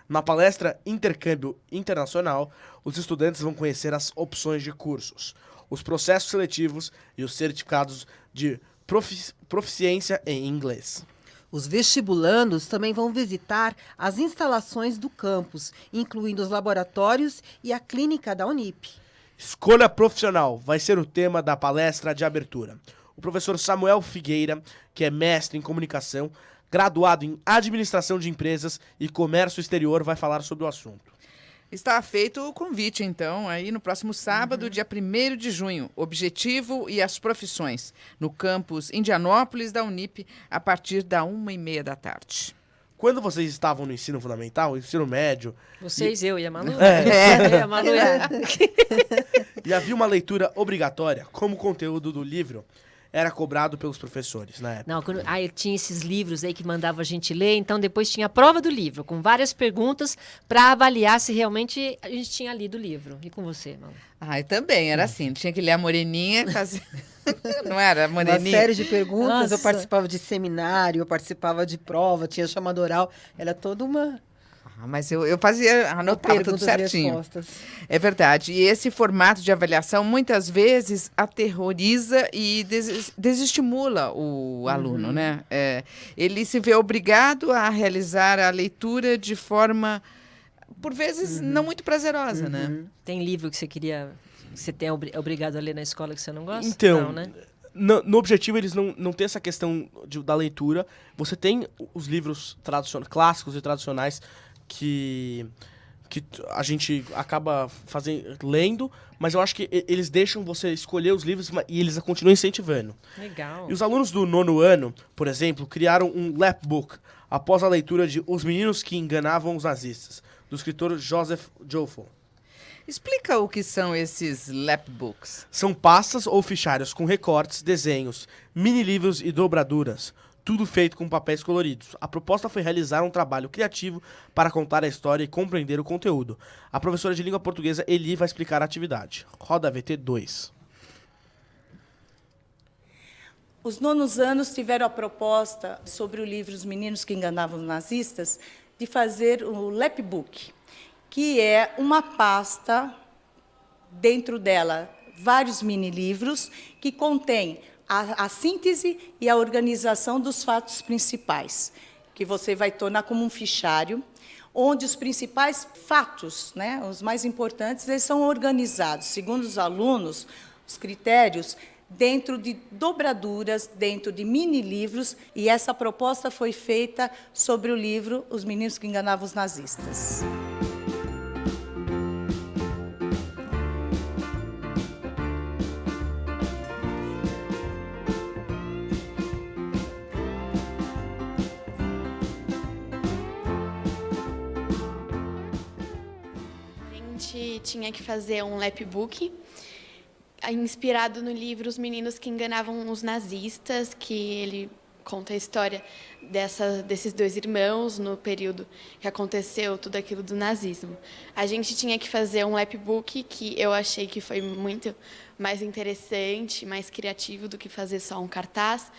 Na palestra Intercâmbio Internacional, os estudantes vão conhecer as opções de cursos, os processos seletivos e os certificados de proficiência em inglês. Os vestibulandos também vão visitar as instalações do campus, incluindo os laboratórios e a clínica da Unip. Escolha profissional vai ser o tema da palestra de abertura. O professor Samuel Figueira, que é mestre em comunicação, graduado em administração de empresas e comércio exterior, vai falar sobre o assunto. Está feito o convite, então, aí no próximo sábado, dia 1º de junho. Objetivo e as profissões, no campus Indianópolis da Unip, a partir da 1h30 da tarde. Quando vocês estavam no ensino fundamental, ensino médio, Vocês, eu e a Malu? É. Eu e a Malu e havia uma leitura obrigatória, como o conteúdo do livro era cobrado pelos professores na época. Não, aí tinha esses livros aí que mandava a gente ler, então depois tinha a prova do livro, com várias perguntas para avaliar se realmente a gente tinha lido o livro. E com você, Malu? E também era assim, tinha que ler a moreninha, fazer... não era a Uma moreninha? série de perguntas, Nossa. eu participava de seminário, eu participava de prova, tinha chamada oral, era toda uma Mas eu fazia, anotava tudo perguntas e certinho. respostas. É verdade. E esse formato de avaliação muitas vezes aterroriza e desestimula o aluno, né? Ele se vê obrigado a realizar a leitura de forma, por vezes, não muito prazerosa, né? Tem livro que você queria... Você tem obrigado a ler na escola que você não gosta? Então, Não, né? no objetivo eles não têm essa questão da leitura. Você tem os livros clássicos e tradicionais que a gente acaba lendo, mas eu acho que eles deixam você escolher os livros e eles continuam incentivando. Legal. E os alunos do 9º ano, por exemplo, criaram um lapbook após a leitura de Os Meninos que Enganavam os Nazistas, do escritor Joseph Joffo. Explica o que são esses lapbooks. São pastas ou fichários com recortes, desenhos, mini-livros e dobraduras, tudo feito com papéis coloridos. A proposta foi realizar um trabalho criativo para contar a história e compreender o conteúdo. A professora de língua portuguesa Eli vai explicar a atividade. Roda VT 2. Os 9º anos tiveram a proposta sobre o livro Os Meninos que Enganavam os Nazistas de fazer o lapbook, que é uma pasta, dentro dela, vários mini-livros que contém a síntese e a organização dos fatos principais, que você vai tornar como um fichário, onde os principais fatos, né, os mais importantes, eles são organizados, segundo os alunos, os critérios, dentro de dobraduras, dentro de mini-livros, e essa proposta foi feita sobre o livro Os Meninos que Enganavam os Nazistas. Tinha que fazer um lapbook inspirado no livro Os Meninos que Enganavam os Nazistas, que ele conta a história desses dois irmãos no período que aconteceu tudo aquilo do nazismo. A gente tinha que fazer um lapbook que eu achei que foi muito mais interessante, mais criativo do que fazer só um cartaz,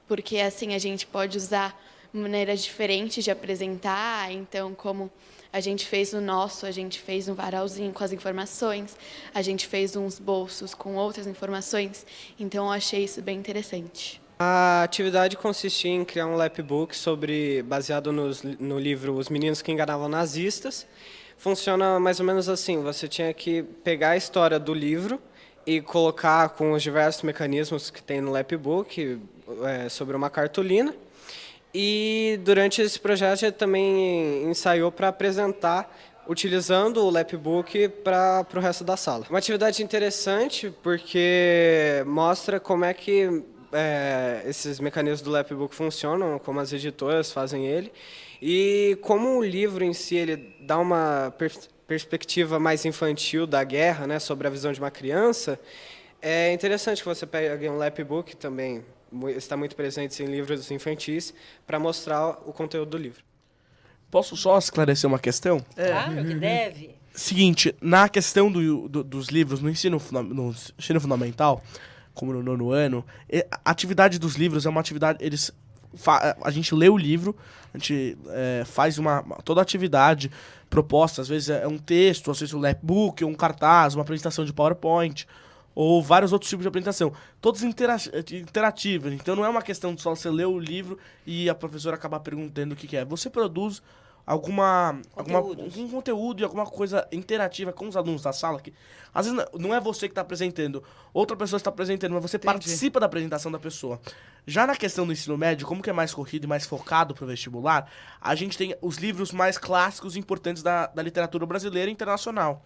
porque assim a gente pode usar maneiras diferentes de apresentar, então como a gente fez o nosso, a gente fez um varalzinho com as informações, a gente fez uns bolsos com outras informações, então eu achei isso bem interessante. A atividade consistia em criar um lapbook baseado no livro Os Meninos que Enganavam Nazistas. Funciona mais ou menos assim, você tinha que pegar a história do livro e colocar com os diversos mecanismos que tem no lapbook sobre uma cartolina. E durante esse projeto ele também ensaiou para apresentar utilizando o lapbook para o resto da sala. Uma atividade interessante porque mostra como é que esses mecanismos do lapbook funcionam, como as editoras fazem ele, e como o livro em si ele dá uma perspectiva mais infantil da guerra, né, sobre a visão de uma criança. É interessante que você pegue um lapbook também, está muito presente em livros infantis, para mostrar o conteúdo do livro. Posso só esclarecer uma questão? Claro que deve. Seguinte, na questão dos livros no ensino fundamental, como no 9º ano, a atividade dos livros é uma atividade... a gente lê o livro, a gente faz toda a atividade proposta, às vezes é um texto, às vezes um lapbook, um cartaz, uma apresentação de PowerPoint, ou vários outros tipos de apresentação. Todos interativos. Então não é uma questão de só você ler o livro e a professora acabar perguntando o que é. Você produz algum conteúdo e alguma coisa interativa com os alunos da sala. Que, às vezes não é você que está apresentando, outra pessoa está apresentando, mas você participa da apresentação da pessoa. Já na questão do ensino médio, como que é mais corrido e mais focado para o vestibular, a gente tem os livros mais clássicos e importantes da literatura brasileira e internacional.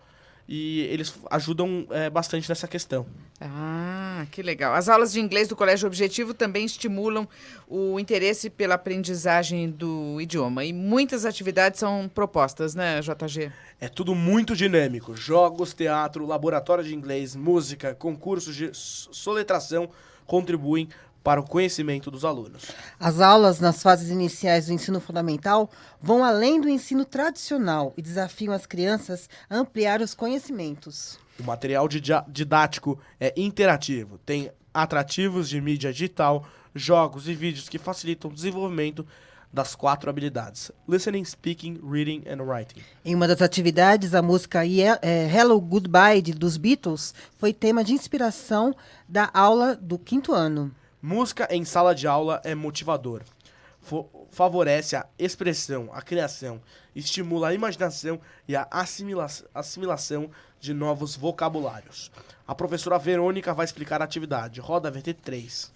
E eles ajudam bastante nessa questão. Ah, que legal. As aulas de inglês do Colégio Objetivo também estimulam o interesse pela aprendizagem do idioma. E muitas atividades são propostas, né, JG? É tudo muito dinâmico. Jogos, teatro, laboratório de inglês, música, concursos de soletração contribuem para o conhecimento dos alunos. As aulas nas fases iniciais do ensino fundamental vão além do ensino tradicional e desafiam as crianças a ampliar os conhecimentos. O material didático é interativo, tem atrativos de mídia digital, jogos e vídeos que facilitam o desenvolvimento das 4 habilidades: listening, speaking, reading and writing. Em uma das atividades, a música Hello Goodbye dos Beatles foi tema de inspiração da aula do 5º ano. Música em sala de aula é motivador. Favorece a expressão, a criação, estimula a imaginação e a assimilação de novos vocabulários. A professora Verônica vai explicar a atividade. Roda VT3.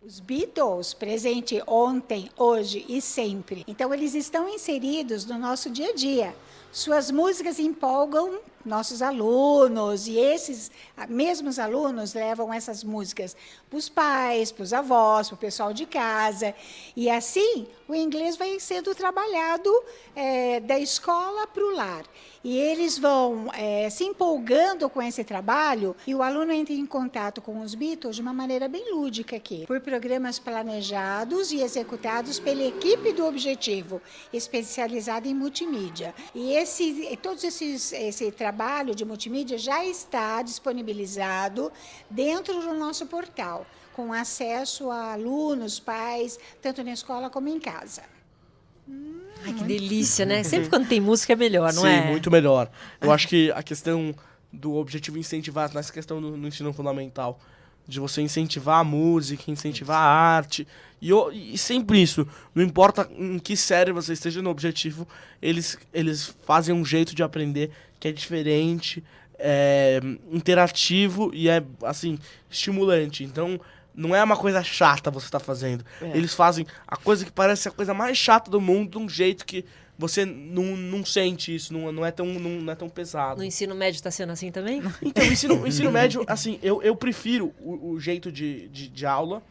Os Beatles, presente ontem, hoje e sempre. Então, eles estão inseridos no nosso dia a dia. Suas músicas empolgam nossos alunos, e esses mesmos alunos levam essas músicas para os pais, para os avós, para o pessoal de casa. E assim, o inglês vai sendo trabalhado da escola para o lar. E eles vão se empolgando com esse trabalho, e o aluno entra em contato com os Beatles de uma maneira bem lúdica aqui, por programas planejados e executados pela equipe do Objetivo, especializada em multimídia. E esse trabalho de multimídia já está disponibilizado dentro do nosso portal, com acesso a alunos, pais, tanto na escola como em casa. Ai, que delícia, né? Sempre quando tem música é melhor, não Sim, é? Sim, muito melhor. Eu acho que a questão do objetivo incentivar, nessa questão no ensino fundamental, de você incentivar a música, incentivar a arte, e sempre isso, não importa em que série você esteja no objetivo, eles fazem um jeito de aprender que é diferente, interativo e é, assim, estimulante. Então, não é uma coisa chata você estar fazendo. Eles fazem a coisa que parece a coisa mais chata do mundo de um jeito que você não sente isso, não é tão pesado. No ensino médio está sendo assim também? Então, o ensino médio, assim, eu prefiro o jeito de aula.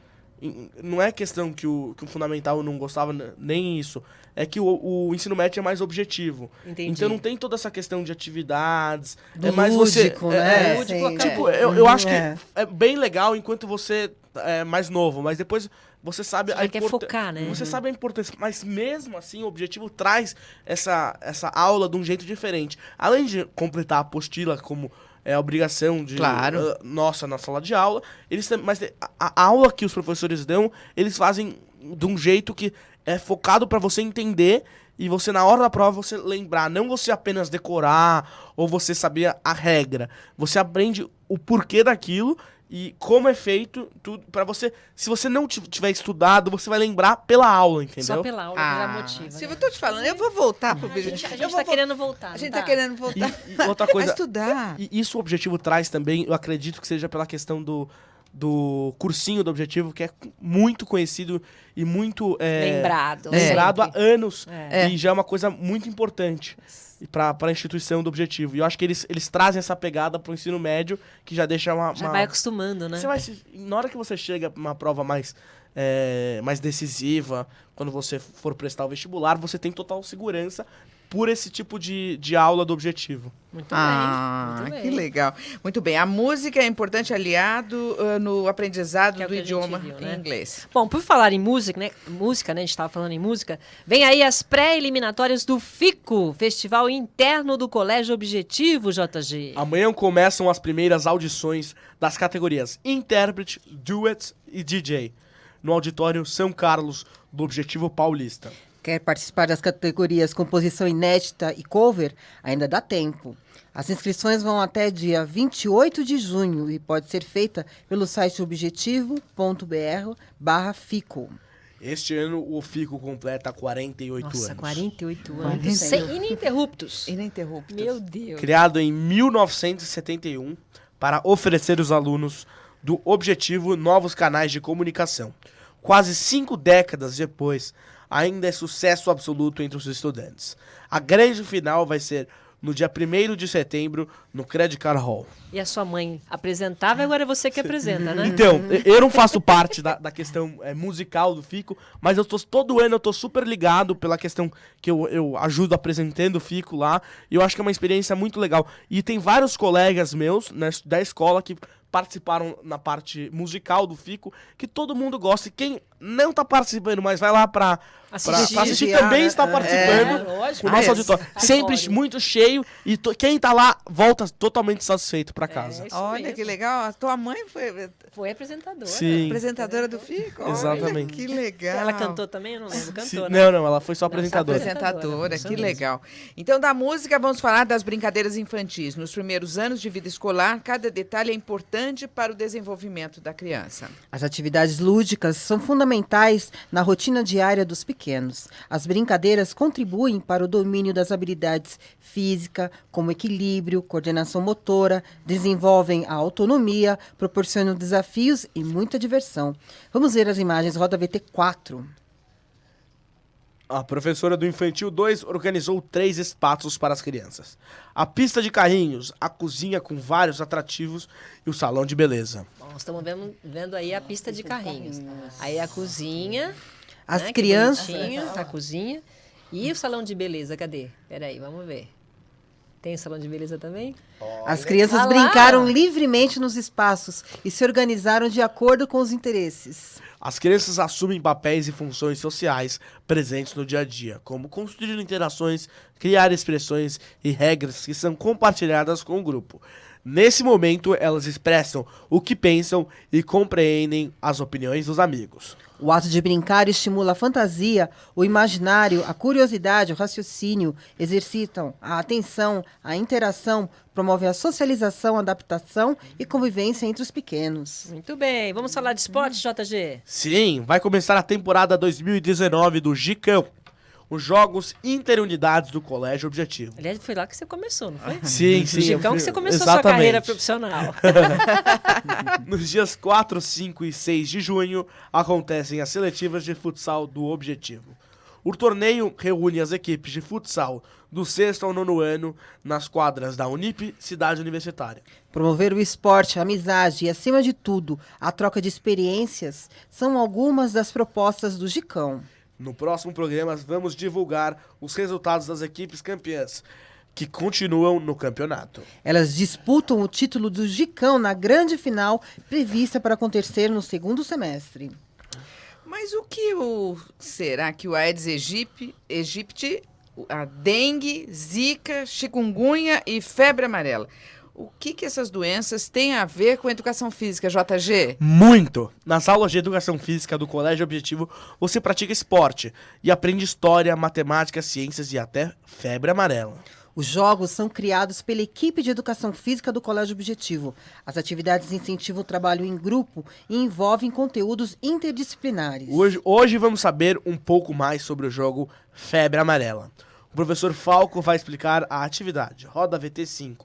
Não é questão que o fundamental eu não gostava, nem isso. É que o ensino médio é mais objetivo. Entendi. Então não tem toda essa questão de atividades. Do é mais lúdico, você. né? Lúdico, Tipo, eu acho que é bem legal enquanto você é mais novo, mas depois você sabe Você já quer focar, né? Você sabe a importância, mas mesmo assim o objetivo traz essa aula de um jeito diferente. Além de completar a apostila como a obrigação de nossa na sala de aula, mas a aula que os professores dão, eles fazem de um jeito que é focado para você entender e você na hora da prova você lembrar, não você apenas decorar ou você saber a regra. Você aprende o porquê daquilo e como é feito, tudo para você. Se você não tiver estudado, você vai lembrar pela aula, entendeu? Só pela aula que já motiva. Silvia, eu tô te falando, eu vou voltar pro A objetivo. gente está querendo voltar. A gente tá querendo voltar E outra coisa, a estudar. E isso o objetivo traz também, eu acredito que seja pela questão do cursinho do objetivo, que é muito conhecido e muito Lembrado há anos. É. E já é uma coisa muito importante para a instituição do objetivo. E eu acho que eles trazem essa pegada para o ensino médio, que já deixa Já vai acostumando, né? Na hora que você chega para uma prova mais decisiva, quando você for prestar o vestibular, você tem total segurança por esse tipo de aula do Objetivo. Muito Ah, bem. que legal. Muito bem. A música é importante aliado no aprendizado Que é o do que a gente idioma viu, em né? inglês. Bom, por falar em música, né? A gente estava falando em música. Vem aí as pré-eliminatórias do FICO, Festival Interno do Colégio Objetivo, JG. Amanhã começam as primeiras audições das categorias Intérprete, Duet e DJ, no Auditório São Carlos do Objetivo Paulista. Quer participar das categorias composição inédita e cover? Ainda dá tempo. As inscrições vão até dia 28 de junho e pode ser feita pelo site objetivo.br/FICO. Este ano o FICO completa 48 Nossa, anos. 48 anos. 48. Sem ininterruptos. Ininterruptos. Meu Deus. Criado em 1971 para oferecer aos alunos do Objetivo novos canais de comunicação. Quase 5 décadas depois, ainda é sucesso absoluto entre os estudantes. A grande final vai ser no dia 1º de setembro, no Credit Card Hall. E a sua mãe apresentava e agora é você que apresenta, né? Então, eu não faço parte da questão musical do FICO, mas todo ano eu tô super ligado pela questão que eu ajudo apresentando o FICO lá, e eu acho que é uma experiência muito legal. E tem vários colegas meus, né, da escola que participaram na parte musical do FICO, que todo mundo gosta. E quem não tá participando, mas vai lá pra assistir também né? está participando. lógico. O nosso Ah, auditório. Sempre Auditório. muito cheio, e quem tá lá volta totalmente satisfeito pra casa. Isso Olha mesmo. que legal. A tua mãe foi Foi apresentadora. Sim. apresentadora do FICO? Olha, Exatamente. que legal. Ela cantou também? Eu não lembro. Cantou, Sim, né? não, ela foi só apresentadora. Apresentadora, Isso que mesmo. legal. Então, da música, vamos falar das brincadeiras infantis. Nos primeiros anos de vida escolar, cada detalhe é importante para o desenvolvimento da criança. As atividades lúdicas são fundamentais na rotina diária dos pequenos. As brincadeiras contribuem para o domínio das habilidades físicas, como equilíbrio, coordenação motora, desenvolvem a autonomia, proporcionam desafios e muita diversão. Vamos ver as imagens, roda VT4. A professora do Infantil 2 organizou 3 espaços para as crianças. A pista de carrinhos, a cozinha com vários atrativos e o salão de beleza. Bom, estamos vendo aí a pista de carrinhos. Aí a cozinha. As né, que crianças... bonitinho, a cozinha. E o salão de beleza, cadê? Peraí, vamos ver. Tem salão de beleza também? As crianças Ah lá! brincaram livremente nos espaços e se organizaram de acordo com os interesses. As crianças assumem papéis e funções sociais presentes no dia a dia, como construir interações, criar expressões e regras que são compartilhadas com o grupo. Nesse momento, elas expressam o que pensam e compreendem as opiniões dos amigos. O ato de brincar estimula a fantasia, o imaginário, a curiosidade, o raciocínio, exercitam a atenção, a interação, promovem a socialização, a adaptação e convivência entre os pequenos. Muito bem. Vamos falar de esporte, JG? Sim, vai começar a temporada 2019 do Gicão, os Jogos Interunidades do Colégio Objetivo. Aliás, foi lá que você começou, não foi? Sim, sim. Gicão eu que fui- você começou a Exatamente. sua carreira profissional. Nos dias 4, 5 e 6 de junho, acontecem as seletivas de futsal do Objetivo. O torneio reúne as equipes de futsal do 6º ao 9º ano nas quadras da Unip, Cidade Universitária. Promover o esporte, a amizade e, acima de tudo, a troca de experiências são algumas das propostas do Gicão. No próximo programa, vamos divulgar os resultados das equipes campeãs, que continuam no campeonato. Elas disputam o título do Gicão na grande final prevista para acontecer no segundo semestre. Mas o que será que o Aedes aegypti, a dengue, zika, chikungunya e febre amarela? O que essas doenças têm a ver com a educação física, JG? Muito! Nas aulas de educação física do Colégio Objetivo, você pratica esporte e aprende história, matemática, ciências e até febre amarela. Os jogos são criados pela equipe de educação física do Colégio Objetivo. As atividades incentivam o trabalho em grupo e envolvem conteúdos interdisciplinares. Hoje vamos saber um pouco mais sobre o jogo Febre Amarela. O professor Falco vai explicar a atividade. Roda VT5.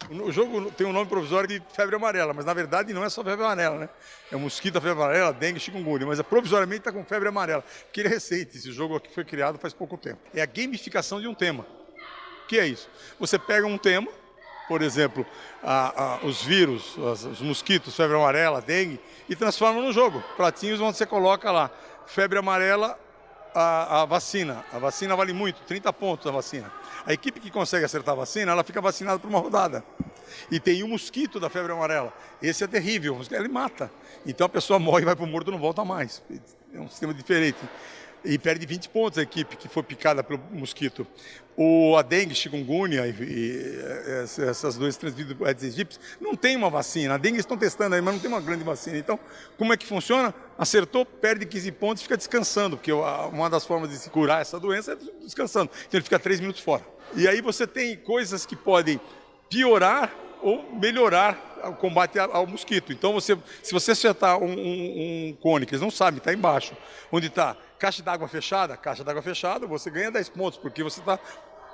O jogo tem um nome provisório de febre amarela, mas na verdade não é só febre amarela, né? É mosquito, a febre amarela, dengue, chikungunya, mas provisoriamente está com febre amarela, porque ele é recente, esse jogo aqui foi criado faz pouco tempo. É a gamificação de um tema. O que é isso? Você pega um tema, por exemplo, os vírus, os mosquitos, febre amarela, dengue, e transforma num jogo. Pratinhos onde você coloca lá, febre amarela, a vacina. A vacina vale muito, 30 pontos a vacina. A equipe que consegue acertar a vacina, ela fica vacinada por uma rodada. E tem o mosquito da febre amarela. Esse é terrível, o mosquito, ele mata. Então a pessoa morre, vai para o morto e não volta mais. É um sistema diferente. E perde 20 pontos a equipe que foi picada pelo mosquito. A dengue, chikungunya e essas doenças transmitidas por Aedes aegypti, não tem uma vacina. A dengue estão testando aí, mas não tem uma grande vacina. Então, como é que funciona? Acertou, perde 15 pontos e fica descansando, porque uma das formas de se curar essa doença é descansando. Então ele fica 3 minutos fora. E aí você tem coisas que podem piorar ou melhorar o combate ao mosquito. Então, se você acertar um cone, que eles não sabem, está embaixo, onde está caixa d'água fechada, você ganha 10 pontos, porque você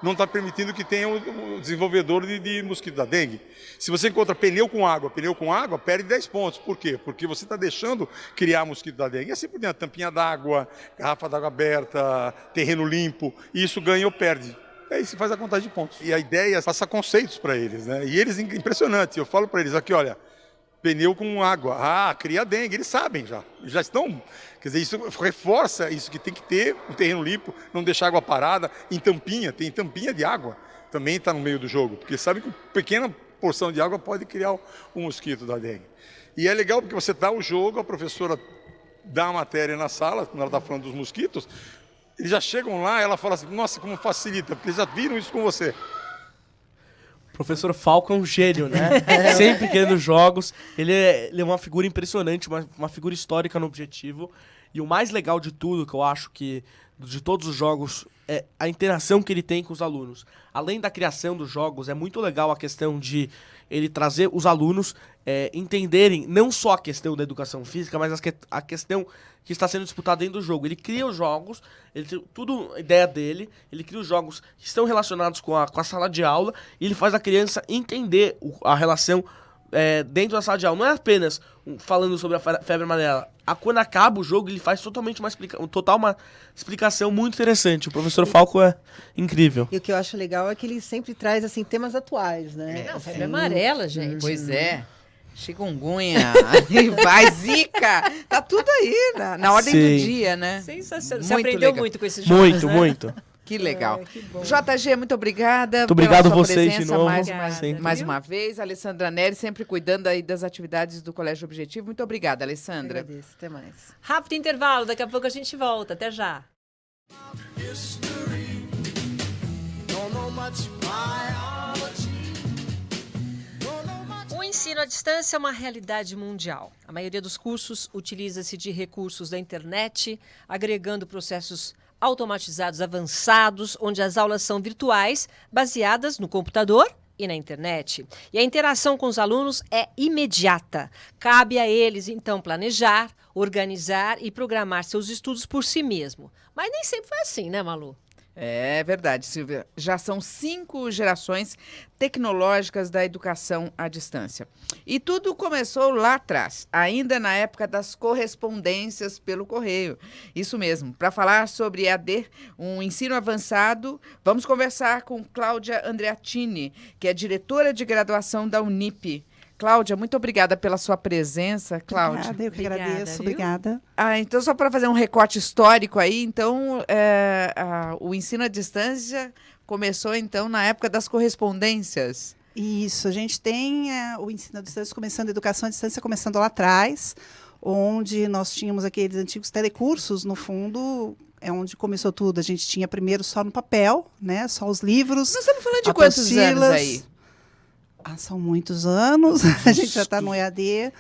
não está permitindo que tenha o desenvolvedor de mosquito da dengue. Se você encontra pneu com água, perde 10 pontos. Por quê? Porque você está deixando criar mosquito da dengue. E assim por dentro, tampinha d'água, garrafa d'água aberta, terreno limpo, e isso ganha ou perde. Aí se faz a contagem de pontos. E a ideia é passar conceitos para eles, né? E eles, impressionante, eu falo para eles aqui, olha, pneu com água, cria dengue, eles sabem já estão, quer dizer, isso reforça isso que tem que ter um terreno limpo, não deixar água parada, tem tampinha de água, também está no meio do jogo, porque sabe que uma pequena porção de água pode criar um mosquito da dengue. E é legal porque você dá o jogo, a professora dá a matéria na sala, quando ela está falando dos mosquitos, eles já chegam lá, ela fala assim, nossa, como facilita, porque eles já viram isso com você. O professor Falco é um gênio, né? Sempre querendo jogos. Ele é uma figura impressionante, uma figura histórica no Objetivo. E o mais legal de tudo, que eu acho que de todos os jogos, é a interação que ele tem com os alunos. Além da criação dos jogos, é muito legal a questão de ele trazer os alunos entenderem não só a questão da educação física, mas a questão que está sendo disputada dentro do jogo. Ele cria os jogos, ele tem tudo ideia dele, ele cria os jogos que estão relacionados com a sala de aula, e ele faz a criança entender a relação dentro da sala de aula. Não é apenas falando sobre a febre amarela. Quando acaba o jogo, ele faz totalmente uma explicação muito interessante. O professor Falco é incrível. E o que eu acho legal é que ele sempre traz assim, temas atuais, né? Não, febre amarela, gente. Pois é. Chikungunya, vai, zika, tá tudo aí na ordem do dia, né? Sensacional. Você aprendeu legal. muito com esses jogos, né? Muito. Que legal. Que bom. JG, muito obrigada. Muito obrigado pela sua vocês presença de novo. mais uma vez. Alessandra Neri, sempre cuidando aí das atividades do Colégio Objetivo. Muito obrigada, Alessandra. Agradeço, até mais. Rápido intervalo, daqui a pouco a gente volta. Até já. O ensino à distância é uma realidade mundial. A maioria dos cursos utiliza-se de recursos da internet, agregando processos automatizados avançados, onde as aulas são virtuais, baseadas no computador e na internet. E a interação com os alunos é imediata. Cabe a eles, então, planejar, organizar e programar seus estudos por si mesmo. Mas nem sempre foi assim, né, Malu? É verdade, Silvia. Já são 5 gerações tecnológicas da educação à distância. E tudo começou lá atrás, ainda na época das correspondências pelo correio. Isso mesmo. Para falar sobre EAD, um ensino avançado, vamos conversar com Cláudia Andreattini, que é diretora de graduação da Unip. Cláudia, muito obrigada pela sua presença, Cláudia. Obrigada, eu que agradeço, Viu? obrigada. Então, só para fazer um recorte histórico aí, então, o ensino à distância começou, então, na época das correspondências. Isso, a gente tem o ensino à distância começando, a educação à distância começando lá atrás, onde nós tínhamos aqueles antigos telecursos, no fundo, é onde começou tudo. A gente tinha primeiro só no papel, né, só os livros. Nós estamos falando de quantos anos aí? São muitos anos, a gente já está no EAD.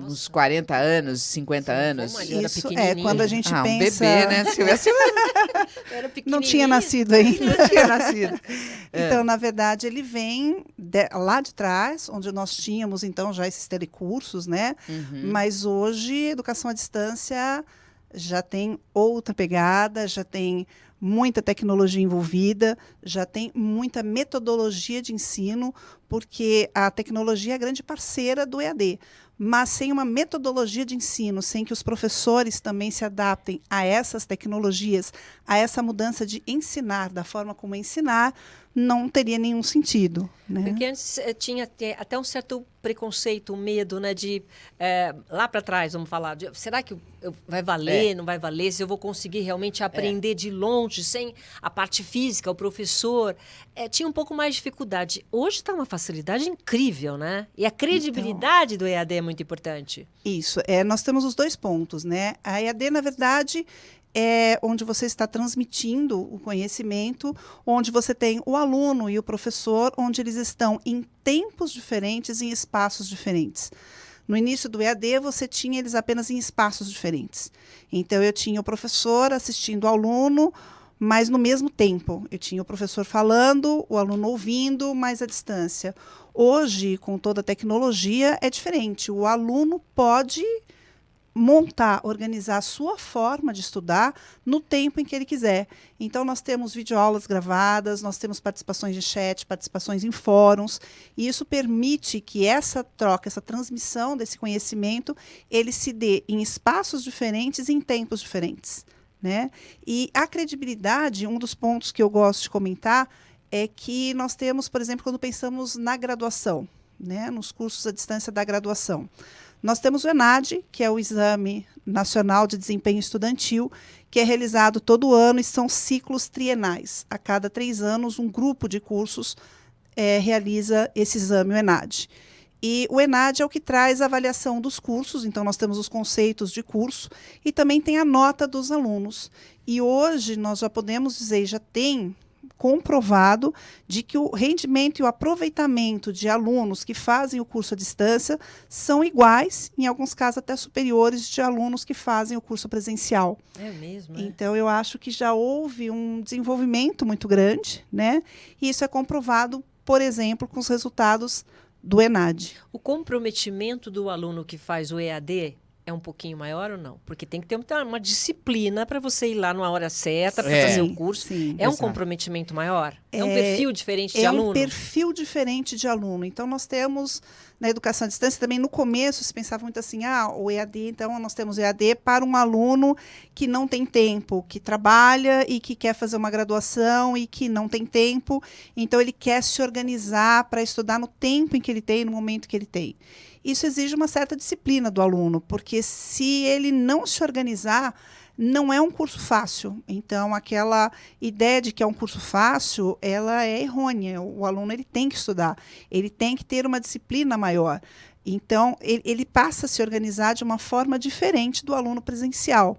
Uns 40 anos, 50 anos. Isso quando a gente pensa... Um bebê, né, Silvia? Não tinha nascido ainda. Não tinha nascido. Então, na verdade, ele vem lá de trás, onde nós tínhamos, então, já esses telecursos, né? Uhum. Mas hoje, a educação à distância já tem outra pegada, já tem muita tecnologia envolvida, já tem muita metodologia de ensino, porque a tecnologia é a grande parceira do EAD. Mas sem uma metodologia de ensino, sem que os professores também se adaptem a essas tecnologias, a essa mudança de ensinar, da forma como ensinar, não teria nenhum sentido, né? Porque antes tinha até um certo preconceito, um medo, né, de lá para trás, vamos falar, será que vai valer, não vai valer, se eu vou conseguir realmente aprender de longe, sem a parte física, o professor, tinha um pouco mais de dificuldade. Hoje está uma facilidade incrível, né? E a credibilidade do EAD é muito importante. Isso, nós temos os 2 pontos, né? A EAD, na verdade, é onde você está transmitindo o conhecimento, onde você tem o aluno e o professor, onde eles estão em tempos diferentes, em espaços diferentes. No início do EAD, você tinha eles apenas em espaços diferentes. Então, eu tinha o professor assistindo ao aluno, mas no mesmo tempo. Eu tinha o professor falando, o aluno ouvindo, mas à distância. Hoje, com toda a tecnologia, é diferente. O aluno pode montar, organizar a sua forma de estudar no tempo em que ele quiser. Então, nós temos videoaulas gravadas, nós temos participações de chat, participações em fóruns, e isso permite que essa troca, essa transmissão desse conhecimento, ele se dê em espaços diferentes e em tempos diferentes, né? E a credibilidade, um dos pontos que eu gosto de comentar, é que nós temos, por exemplo, quando pensamos na graduação, né, nos cursos à distância da graduação. Nós temos o ENAD, que é o Exame Nacional de Desempenho Estudantil, que é realizado todo ano e são ciclos trienais. A cada 3 anos, um grupo de cursos realiza esse exame, o ENAD. E o ENAD é o que traz a avaliação dos cursos, então nós temos os conceitos de curso e também tem a nota dos alunos. E hoje nós já podemos dizer, já tem comprovado de que o rendimento e o aproveitamento de alunos que fazem o curso à distância são iguais, em alguns casos até superiores, de alunos que fazem o curso presencial. É mesmo, Então, eu acho que já houve um desenvolvimento muito grande, né? E isso é comprovado, por exemplo, com os resultados do ENAD. O comprometimento do aluno que faz o EAD é um pouquinho maior ou não? Porque tem que ter uma disciplina para você ir lá numa hora certa para fazer o curso. Sim, um comprometimento maior? É um perfil diferente de aluno? É um perfil diferente de aluno. Então, nós temos, na educação à distância, também no começo se pensava muito assim, o EAD, então nós temos o EAD para um aluno que não tem tempo, que trabalha e que quer fazer uma graduação e que não tem tempo, então ele quer se organizar para estudar no tempo em que ele tem, no momento que ele tem. Isso exige uma certa disciplina do aluno, porque se ele não se organizar, não é um curso fácil. Então, aquela ideia de que é um curso fácil, ela é errônea. O aluno ele tem que estudar, ele tem que ter uma disciplina maior. Então, ele passa a se organizar de uma forma diferente do aluno presencial.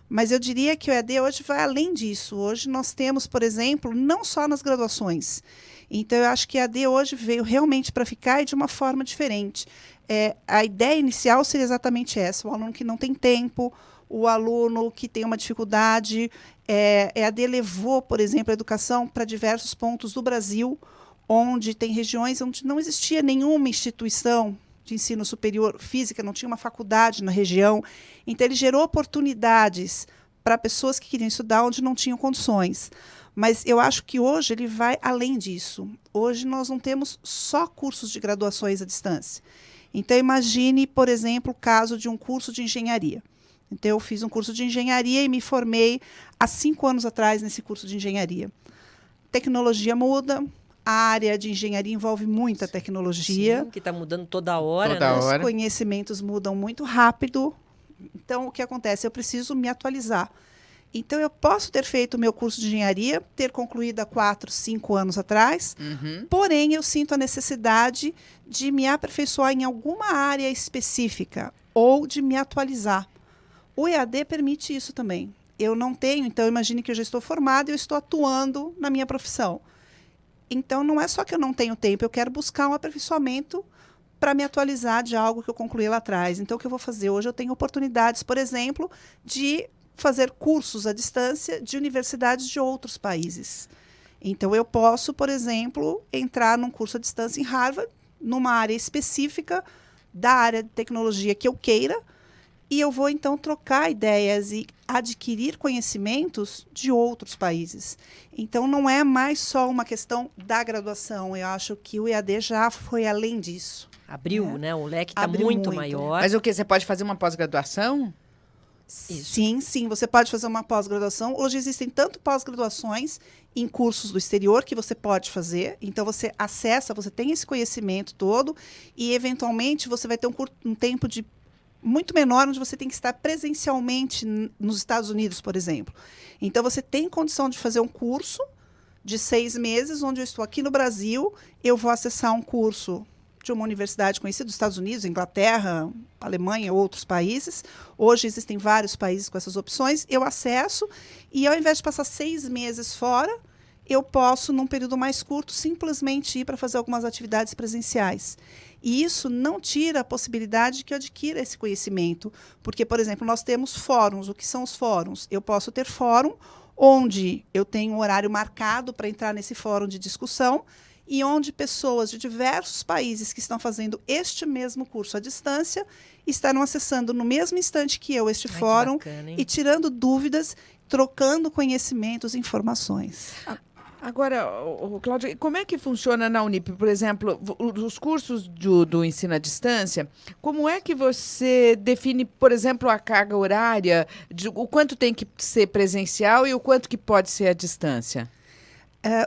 Mas eu diria que o EAD hoje vai além disso. Hoje nós temos, por exemplo, não só nas graduações. Então, eu acho que a EAD hoje veio realmente para ficar e de uma forma diferente. A ideia inicial seria exatamente essa, o aluno que não tem tempo, o aluno que tem uma dificuldade. EAD levou, por exemplo, a educação para diversos pontos do Brasil, onde tem regiões onde não existia nenhuma instituição de ensino superior física, não tinha uma faculdade na região. Então, ele gerou oportunidades para pessoas que queriam estudar onde não tinham condições. Mas eu acho que hoje ele vai além disso. Hoje nós não temos só cursos de graduações à distância. Então, imagine, por exemplo, o caso de um curso de engenharia. Então, eu fiz um curso de engenharia e me formei há 5 anos atrás nesse curso de engenharia. Tecnologia muda, a área de engenharia envolve muita tecnologia. Sim, que está mudando toda hora. Os conhecimentos mudam muito rápido. Então, o que acontece? Eu preciso me atualizar. Então, eu posso ter feito o meu curso de engenharia, ter concluído há 4, 5 anos atrás, porém, eu sinto a necessidade de me aperfeiçoar em alguma área específica ou de me atualizar. O EAD permite isso também. Eu não tenho, então, imagine que eu já estou formada e eu estou atuando na minha profissão. Então, não é só que eu não tenho tempo, eu quero buscar um aperfeiçoamento para me atualizar de algo que eu concluí lá atrás. Então, o que eu vou fazer? Hoje eu tenho oportunidades, por exemplo, de fazer cursos à distância de universidades de outros países. Então, eu posso, por exemplo, entrar num curso à distância em Harvard, numa área específica da área de tecnologia que eu queira, e eu vou, então, trocar ideias e adquirir conhecimentos de outros países. Então, não é mais só uma questão da graduação. Eu acho que o EAD já foi além disso. Abriu, né? O leque está muito maior. Mas o quê? Você pode fazer uma pós-graduação? Sim, sim, você pode fazer uma pós-graduação. Hoje existem tanto pós-graduações em cursos do exterior que você pode fazer. Então, você acessa, você tem esse conhecimento todo e, eventualmente, você vai ter um tempo de muito menor, onde você tem que estar presencialmente nos Estados Unidos, por exemplo. Então, você tem condição de fazer um curso de 6 meses, onde eu estou aqui no Brasil, eu vou acessar um curso de uma universidade conhecida dos Estados Unidos, Inglaterra, Alemanha, outros países. Hoje existem vários países com essas opções. Eu acesso e, ao invés de passar 6 meses fora, eu posso, num período mais curto, simplesmente ir para fazer algumas atividades presenciais. E isso não tira a possibilidade de que eu adquira esse conhecimento. Porque, por exemplo, nós temos fóruns. O que são os fóruns? Eu posso ter fórum onde eu tenho um horário marcado para entrar nesse fórum de discussão, e onde pessoas de diversos países que estão fazendo este mesmo curso à distância estarão acessando no mesmo instante que eu este fórum e tirando dúvidas, trocando conhecimentos e informações. Agora, Cláudia, como é que funciona na Unip? Por exemplo, os cursos do ensino à distância, como é que você define, por exemplo, a carga horária, o quanto tem que ser presencial e o quanto que pode ser à distância?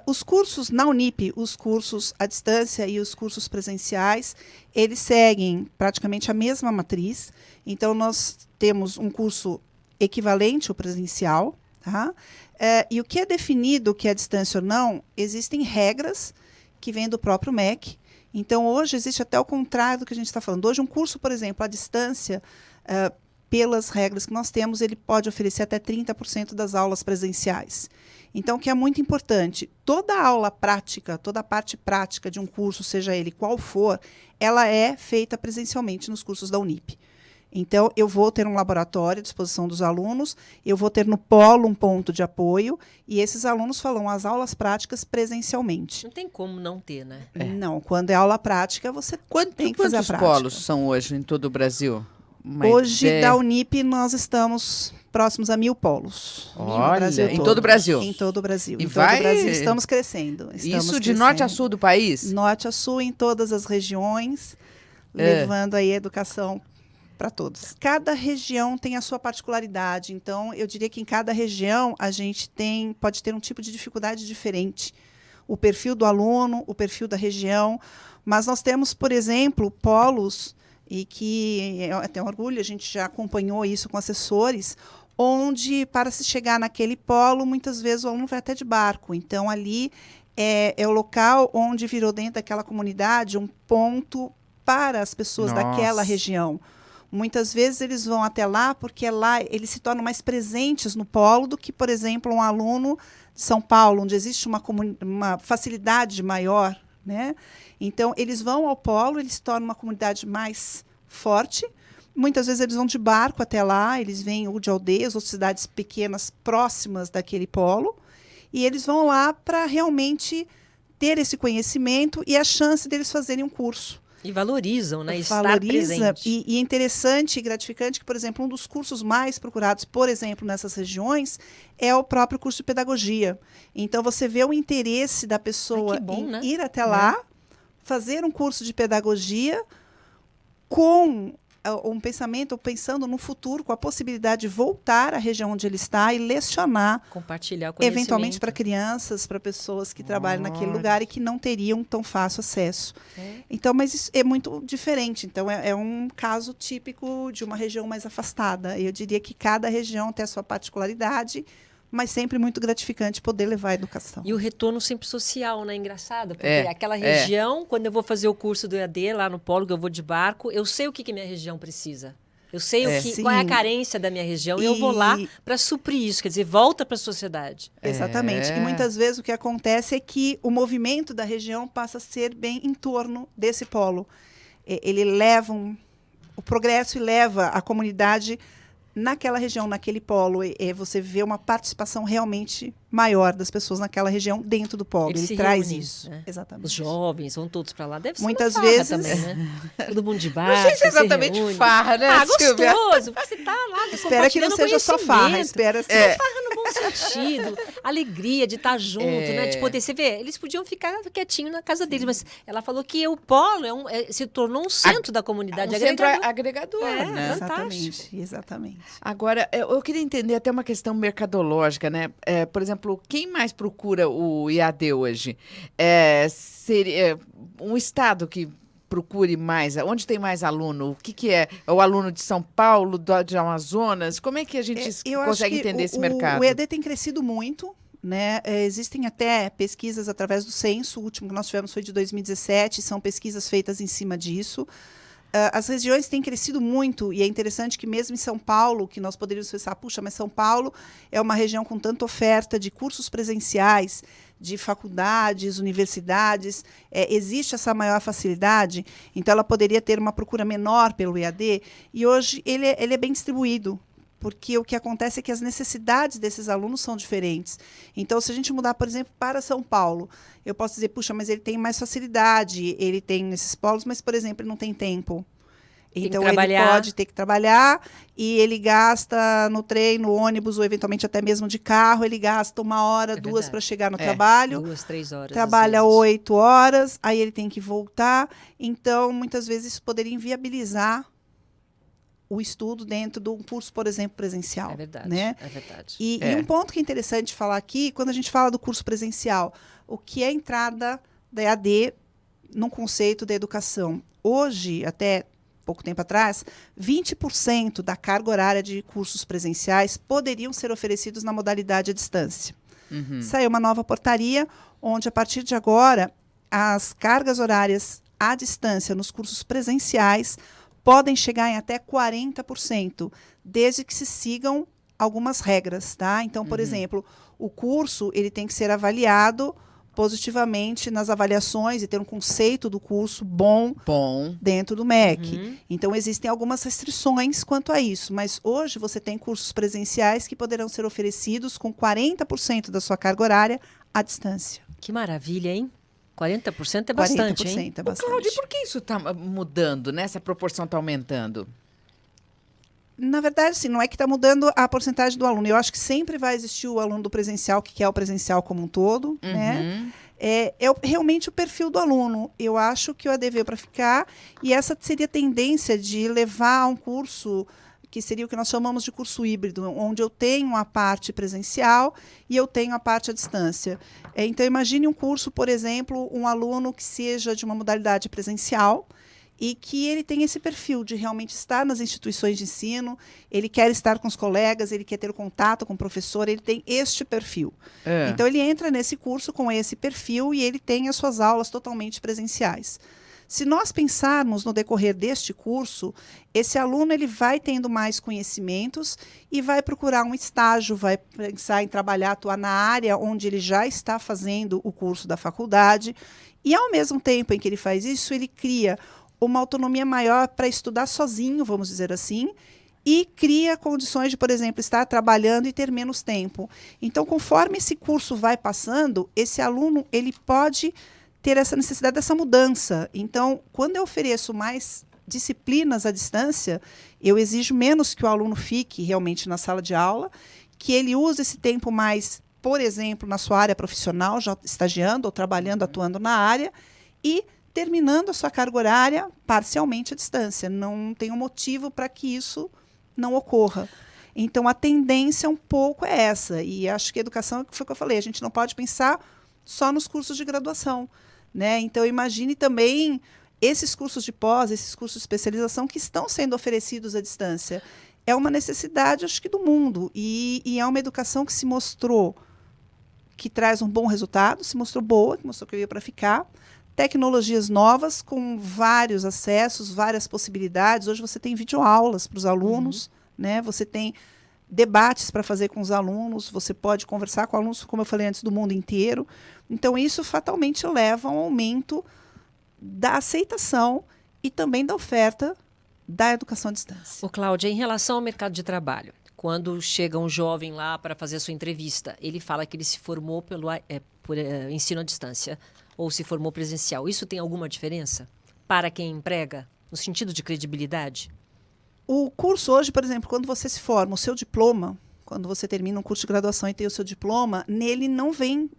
Os cursos na Unip, os cursos à distância e os cursos presenciais, eles seguem praticamente a mesma matriz. Então, nós temos um curso equivalente ao presencial. Tá? E o que é definido, o que é à distância ou não, existem regras que vêm do próprio MEC. Então, hoje existe até o contrário do que a gente está falando. Hoje, um curso, por exemplo, à distância, pelas regras que nós temos, ele pode oferecer até 30% das aulas presenciais. Então, o que é muito importante, toda a aula prática, toda a parte prática de um curso, seja ele qual for, ela é feita presencialmente nos cursos da Unip. Então, eu vou ter um laboratório à disposição dos alunos, eu vou ter no polo um ponto de apoio, e esses alunos falam as aulas práticas presencialmente. Não tem como não ter, né? Não, quando é aula prática, você tem que fazer a prática. Quantos polos são hoje em todo o Brasil? Hoje, da Unip, nós estamos próximos a 1.000 polos. Olha, em todo o Brasil? Em todo o Brasil. E em todo o Brasil estamos crescendo. Isso de norte a sul do país? Norte a sul, em todas as regiões, levando aí a educação para todos. Cada região tem a sua particularidade. Então, eu diria que em cada região a gente pode ter um tipo de dificuldade diferente. O perfil do aluno, o perfil da região. Mas nós temos, por exemplo, polos, e que é até um orgulho, a gente já acompanhou isso com assessores, onde, para se chegar naquele polo, muitas vezes o aluno vai até de barco. Então, ali é o local onde virou dentro daquela comunidade um ponto para as pessoas daquela região. Muitas vezes eles vão até lá porque lá eles se tornam mais presentes no polo do que, por exemplo, um aluno de São Paulo, onde existe uma facilidade maior, né? Então, eles vão ao polo, eles se tornam uma comunidade mais forte. Muitas vezes eles vão de barco até lá, eles vêm ou de aldeias ou cidades pequenas próximas daquele polo, e eles vão lá para realmente ter esse conhecimento e a chance deles fazerem um curso. E valorizam, né? Estar presente. E é interessante e gratificante que, por exemplo, um dos cursos mais procurados, por exemplo, nessas regiões, é o próprio curso de pedagogia. Então, você vê o interesse da pessoa em ir até lá, fazer um curso de pedagogia com um pensamento, ou pensando no futuro, com a possibilidade de voltar à região onde ele está e lecionar, compartilhar conhecimento, eventualmente para crianças, para pessoas que trabalham naquele lugar e que não teriam tão fácil acesso. Então, mas isso é muito diferente. Então, é um caso típico de uma região mais afastada. Eu diria que cada região tem a sua particularidade, mas sempre muito gratificante poder levar a educação. E o retorno sempre social, né? Engraçado, porque aquela região, quando eu vou fazer o curso do EAD lá no polo, que eu vou de barco, eu sei o que minha região precisa. Eu sei qual é a carência da minha região e eu vou lá para suprir isso, quer dizer, volta para a sociedade. Exatamente. E muitas vezes o que acontece é que o movimento da região passa a ser bem em torno desse polo. Ele leva o progresso e leva a comunidade naquela região, naquele polo, você vê uma participação realmente maior das pessoas naquela região dentro do polo. Ele traz isso. Né? Exatamente. Os jovens vão todos para lá. Deve ser muitas uma farra vezes também, né? Todo mundo de barco. Não sei se é exatamente farra, né, Silvia? Gostoso. Você tá lá espera que não seja só farra. Espera farra no bom sentido, alegria de estar junto, né? De poder, você vê, eles podiam ficar quietinho na casa deles, mas ela falou que o polo se tornou um centro da comunidade. Um centro agregador, né? Exatamente. Agora, eu queria entender até uma questão mercadológica, né? Por exemplo, quem mais procura o IAD hoje? Seria um estado que procure mais? Onde tem mais aluno? O que é? É o aluno de São Paulo, de Amazonas? Como é que a gente consegue entender esse mercado? O EAD tem crescido muito, né? Existem até pesquisas através do censo, o último que nós tivemos foi de 2017, são pesquisas feitas em cima disso. As regiões têm crescido muito, e é interessante que mesmo em São Paulo, que nós poderíamos pensar, puxa, mas São Paulo é uma região com tanta oferta de cursos presenciais, de faculdades, universidades, existe essa maior facilidade, então ela poderia ter uma procura menor pelo EAD, e hoje ele é bem distribuído, porque o que acontece é que as necessidades desses alunos são diferentes. Então, se a gente mudar, por exemplo, para São Paulo, eu posso dizer, puxa, mas ele tem mais facilidade, ele tem nesses polos, mas, por exemplo, ele não tem tempo. Então, ele pode ter que trabalhar e ele gasta no trem, no ônibus ou, eventualmente, até mesmo de carro, ele gasta 1 hora, 2 para chegar no trabalho. 2, 3 horas. Trabalha 8 horas, aí ele tem que voltar. Então, muitas vezes, isso poderia inviabilizar o estudo dentro de um curso, por exemplo, presencial. É verdade, né? é verdade. E um ponto que é interessante falar aqui, quando a gente fala do curso presencial, o que é a entrada da EAD no conceito da educação? Hoje, até pouco tempo atrás, 20% da carga horária de cursos presenciais poderiam ser oferecidos na modalidade à distância. Saiu uma nova portaria, onde, a partir de agora, as cargas horárias à distância nos cursos presenciais podem chegar em até 40%, desde que se sigam algumas regras, tá? Então, por exemplo, o curso ele tem que ser avaliado positivamente nas avaliações e ter um conceito do curso bom dentro do MEC. Então, existem algumas restrições quanto a isso, mas hoje você tem cursos presenciais que poderão ser oferecidos com 40% da sua carga horária à distância. Que maravilha, hein? 40% é bastante, 40% hein? é bastante. Cláudia, por que isso está mudando, né? Essa proporção está aumentando? Na verdade, assim, não é que está mudando a porcentagem do aluno. Eu acho que sempre vai existir o aluno do presencial, que quer o presencial como um todo, né? Realmente o perfil do aluno. Eu acho que o EAD veio para ficar, e essa seria a tendência de levar a um curso que seria o que nós chamamos de curso híbrido, onde eu tenho a parte presencial e eu tenho a parte à distância. Então, imagine um curso, por exemplo, um aluno que seja de uma modalidade presencial e que ele tem esse perfil de realmente estar nas instituições de ensino, ele quer estar com os colegas, ele quer ter o contato com o professor, ele tem este perfil. Então, ele entra nesse curso com esse perfil e ele tem as suas aulas totalmente presenciais. Se nós pensarmos no decorrer deste curso, esse aluno ele vai tendo mais conhecimentos e vai procurar um estágio, vai pensar em trabalhar, atuar na área onde ele já está fazendo o curso da faculdade. E, ao mesmo tempo em que ele faz isso, ele cria uma autonomia maior para estudar sozinho, vamos dizer assim, e cria condições de, por exemplo, estar trabalhando e ter menos tempo. Então, conforme esse curso vai passando, esse aluno ele pode ter essa necessidade dessa mudança. Então, quando eu ofereço mais disciplinas à distância, eu exijo menos que o aluno fique realmente na sala de aula, que ele use esse tempo mais, por exemplo, na sua área profissional, já estagiando ou trabalhando, atuando na área, e terminando a sua carga horária parcialmente à distância. Não tem um motivo para que isso não ocorra. Então, a tendência um pouco é essa. E acho que a educação, foi o que eu falei, a gente não pode pensar só nos cursos de graduação, né? Então, imagine também esses cursos de pós, esses cursos de especialização que estão sendo oferecidos à distância. É uma necessidade, acho que, do mundo. E é uma educação que se mostrou que traz um bom resultado, se mostrou boa, que mostrou que veio para ficar. Tecnologias novas, com vários acessos, várias possibilidades. Hoje você tem videoaulas para os alunos, né? Você tem debates para fazer com os alunos, você pode conversar com alunos, como eu falei antes, do mundo inteiro. Então, isso fatalmente leva a um aumento da aceitação e também da oferta da educação à distância. Ô, Cláudia, em relação ao mercado de trabalho, quando chega um jovem lá para fazer a sua entrevista, ele fala que ele se formou por ensino à distância ou se formou presencial. Isso tem alguma diferença para quem emprega, no sentido de credibilidade? O curso hoje, por exemplo, quando você se forma, o seu diploma, quando você termina um curso de graduação e tem o seu diploma, nele não vem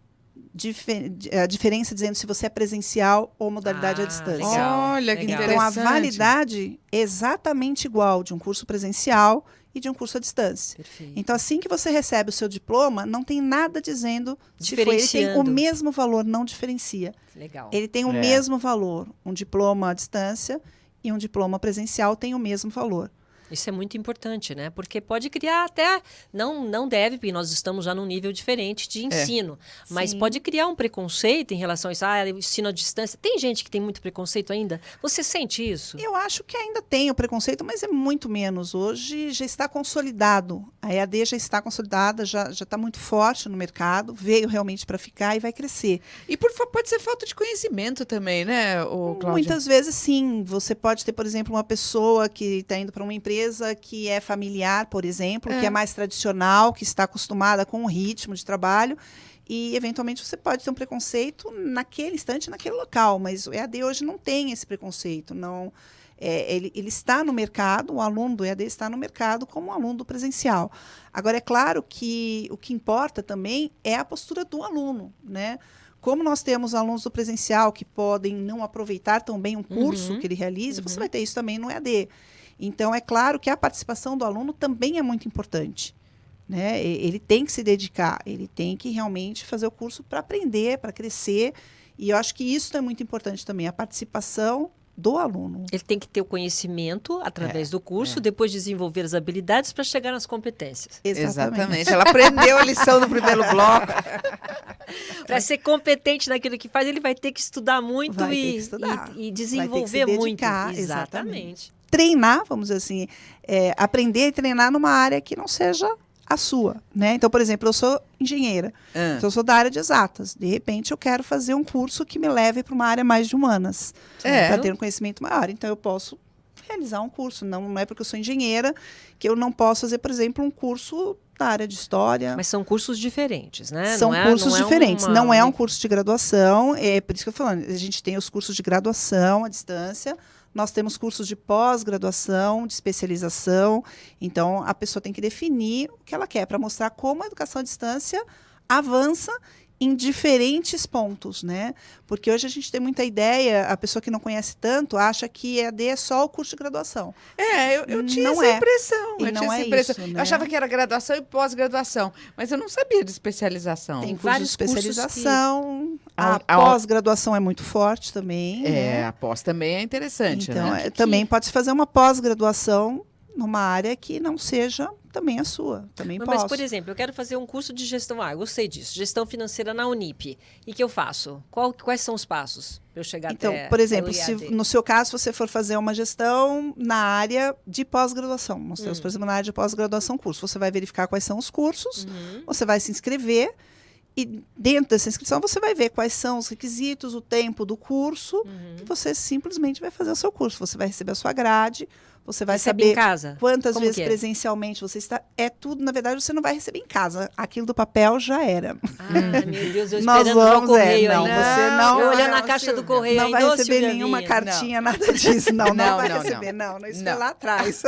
a diferença dizendo se você é presencial ou modalidade à distância. Olha que interessante. Então, a validade é exatamente igual de um curso presencial e de um curso à distância. Perfeito. Então, assim que você recebe o seu diploma, não tem nada dizendo se foi. Ele tem o mesmo valor, não diferencia. Legal. Ele tem o mesmo valor. Um diploma à distância e um diploma presencial tem o mesmo valor. Isso é muito importante, né? Porque pode criar até... Não deve, porque nós estamos já num nível diferente de ensino. Mas Sim. pode criar um preconceito em relação a isso. Eu ensino à distância. Tem gente que tem muito preconceito ainda? Você sente isso? Eu acho que ainda tem o preconceito, mas é muito menos. Hoje já está consolidado. A EAD já está consolidada, já está muito forte no mercado, veio realmente para ficar e vai crescer. E pode ser falta de conhecimento também, né, Cláudia? Muitas vezes, sim. Você pode ter, por exemplo, uma pessoa que está indo para uma empresa que é familiar, por exemplo, que é mais tradicional, que está acostumada com o ritmo de trabalho, e eventualmente você pode ter um preconceito naquele instante, naquele local, mas o EAD hoje não tem esse preconceito, não. Ele está no mercado, o aluno do EAD está no mercado como um aluno do presencial. Agora, é claro que o que importa também é a postura do aluno, né? Como nós temos alunos do presencial que podem não aproveitar tão bem um curso que ele realiza, você vai ter isso também no EAD. Então, é claro que a participação do aluno também é muito importante, né? Ele tem que se dedicar, ele tem que realmente fazer o curso para aprender, para crescer. E eu acho que isso é muito importante também, a participação do aluno. Ele tem que ter o conhecimento através do curso, depois desenvolver as habilidades para chegar nas competências. Exatamente. Ela aprendeu a lição no primeiro bloco. Para ser competente naquilo que faz, ele vai ter que estudar muito e desenvolver muito. Exatamente. Treinar, vamos dizer assim, aprender e treinar numa área que não seja a sua, né? Então, por exemplo, eu sou engenheira, então eu sou da área de exatas. De repente, eu quero fazer um curso que me leve para uma área mais de humanas, para ter um conhecimento maior. Então, eu posso realizar um curso. Não é porque eu sou engenheira que eu não posso fazer, por exemplo, um curso da área de história. Mas são cursos diferentes, né? São cursos diferentes. Não é um curso de graduação. É por isso que eu estou falando. A gente tem os cursos de graduação à distância. Nós temos cursos de pós-graduação, de especialização. Então, a pessoa tem que definir o que ela quer para mostrar como a educação à distância avança em diferentes pontos, né? Porque hoje a gente tem muita ideia, a pessoa que não conhece tanto acha que EAD é só o curso de graduação. Eu tinha essa impressão. Eu achava que era graduação e pós-graduação, mas eu não sabia de especialização. Tem vários cursos de especialização. A pós-graduação é muito forte também. A pós também é interessante. Então, né? Também pode-se fazer uma pós-graduação numa área que não seja também a sua. Também posso. Mas, por exemplo, eu quero fazer um curso de gestão. Eu gostei disso. Gestão financeira na Unip. E que eu faço? Quais são os passos para eu chegar até... Então, por exemplo, se no seu caso você for fazer uma gestão na área de pós-graduação. Nós temos, por exemplo, na área de pós-graduação curso. Você vai verificar quais são os cursos, você vai se inscrever e dentro dessa inscrição você vai ver quais são os requisitos, o tempo do curso e você simplesmente vai fazer o seu curso. Você vai receber a sua grade, você vai saber em casa? Quantas vezes presencialmente você está. É tudo, na verdade, você não vai receber em casa. Aquilo do papel já era. Meu Deus, eu Nós esperando vamos, o correio não, ainda. você não. Eu olhando a caixa do correio não ainda. vai receber nenhuma cartinha, nada disso. Não vai receber, não. Isso foi lá atrás.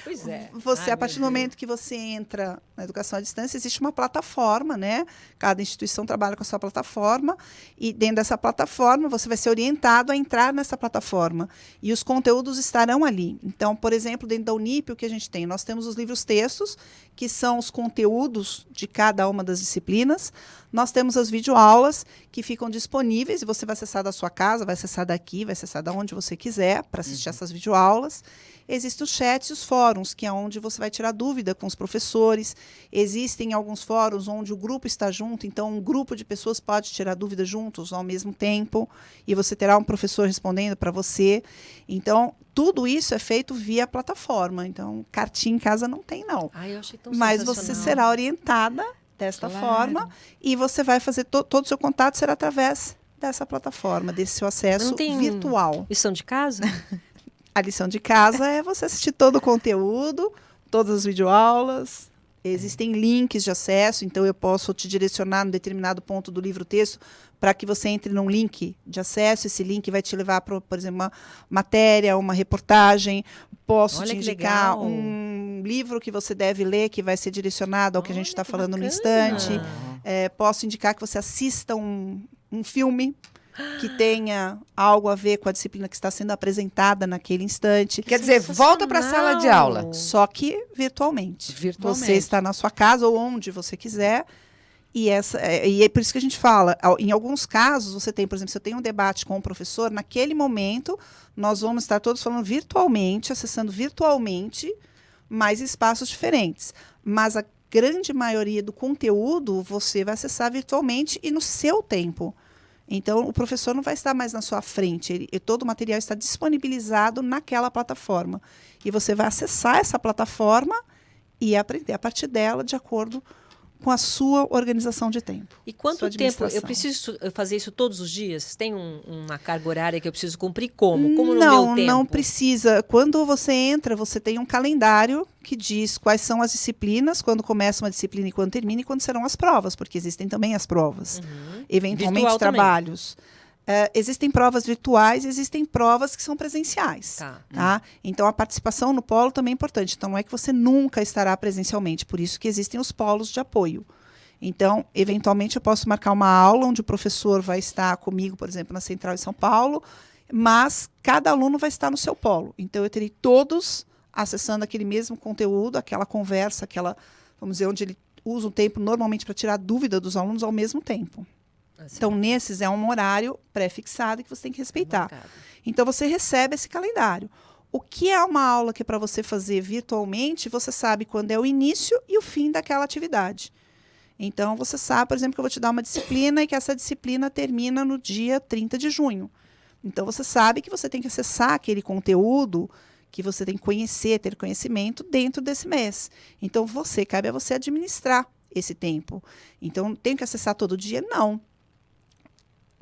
Pois é. Você, a partir do momento que você entra na educação à distância, existe uma plataforma, né? Cada instituição trabalha com a sua plataforma e dentro dessa plataforma você vai ser orientado a entrar nessa plataforma e os conteúdos estarão ali. Então, por exemplo, dentro da Unip, o que a gente tem? Nós temos os livros textos, que são os conteúdos de cada uma das disciplinas. Nós temos as videoaulas, que ficam disponíveis, e você vai acessar da sua casa, vai acessar daqui, vai acessar da onde você quiser, para assistir essas videoaulas. Existem os chats e os fóruns, que é onde você vai tirar dúvida com os professores. Existem alguns fóruns onde o grupo está junto, então um grupo de pessoas pode tirar dúvida juntos ao mesmo tempo, e você terá um professor respondendo para você. Então, tudo isso é feito via plataforma. Então, cartinha em casa não tem, não. Eu achei tão Mas você será orientada desta forma e você vai fazer todo o seu contato será através dessa plataforma, desse seu acesso virtual. Lição de casa? A lição de casa é você assistir todo o conteúdo, todas as videoaulas. Existem links de acesso, então eu posso te direcionar num determinado ponto do livro-texto para que você entre num link de acesso. Esse link vai te levar para, por exemplo, uma matéria, uma reportagem. Posso te indicar um um livro que você deve ler, que vai ser direcionado ao que a gente está falando no instante. Posso indicar que você assista um filme que tenha algo a ver com a disciplina que está sendo apresentada naquele instante. Quer dizer, volta para a sala de aula. Só que virtualmente. Virtualmente. Você está na sua casa ou onde você quiser. E é por isso que a gente fala, em alguns casos, você tem, por exemplo, se eu tenho um debate com o professor, naquele momento, nós vamos estar todos falando virtualmente, acessando virtualmente, mais espaços diferentes. Mas a grande maioria do conteúdo você vai acessar virtualmente e no seu tempo. Então, o professor não vai estar mais na sua frente, todo o material está disponibilizado naquela plataforma. E você vai acessar essa plataforma e aprender a partir dela, de acordo com a sua organização de tempo. E quanto tempo? Eu preciso fazer isso todos os dias? Tem uma carga horária que eu preciso cumprir? Como no meu tempo? Não precisa. Quando você entra, você tem um calendário que diz quais são as disciplinas, quando começa uma disciplina e quando termina, e quando serão as provas, porque existem também as provas. Eventualmente, virtual trabalhos. Existem provas virtuais, existem provas que são presenciais. Tá? Então, a participação no polo também é importante. Então, não é que você nunca estará presencialmente, por isso que existem os polos de apoio. Então, eventualmente, eu posso marcar uma aula onde o professor vai estar comigo, por exemplo, na Central em São Paulo, mas cada aluno vai estar no seu polo. Então, eu terei todos acessando aquele mesmo conteúdo, aquela conversa, vamos dizer, onde ele usa o tempo normalmente para tirar dúvida dos alunos ao mesmo tempo. Então, nesses é um horário pré-fixado que você tem que respeitar. Então, você recebe esse calendário. O que é uma aula que é para você fazer virtualmente, você sabe quando é o início e o fim daquela atividade. Então, você sabe, por exemplo, que eu vou te dar uma disciplina e que essa disciplina termina no dia 30 de junho. Então, você sabe que você tem que acessar aquele conteúdo, que você tem que conhecer, ter conhecimento dentro desse mês. Então, cabe a você administrar esse tempo. Então, tem que acessar todo dia? Não.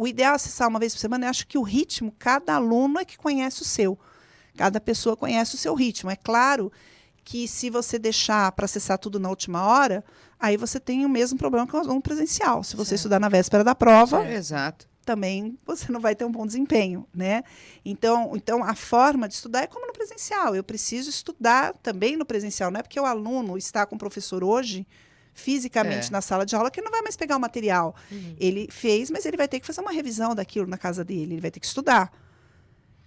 O ideal é acessar uma vez por semana. Eu acho que o ritmo, cada aluno é que conhece o seu. Cada pessoa conhece o seu ritmo. É claro que se você deixar para acessar tudo na última hora, aí você tem o mesmo problema que o aluno presencial. Se você estudar na véspera da prova, também você não vai ter um bom desempenho, né? Então, a forma de estudar é como no presencial. Eu preciso estudar também no presencial. Não é porque o aluno está com o professor hoje, fisicamente na sala de aula, que ele não vai mais pegar o material. Ele fez, mas ele vai ter que fazer uma revisão daquilo na casa dele, ele vai ter que estudar.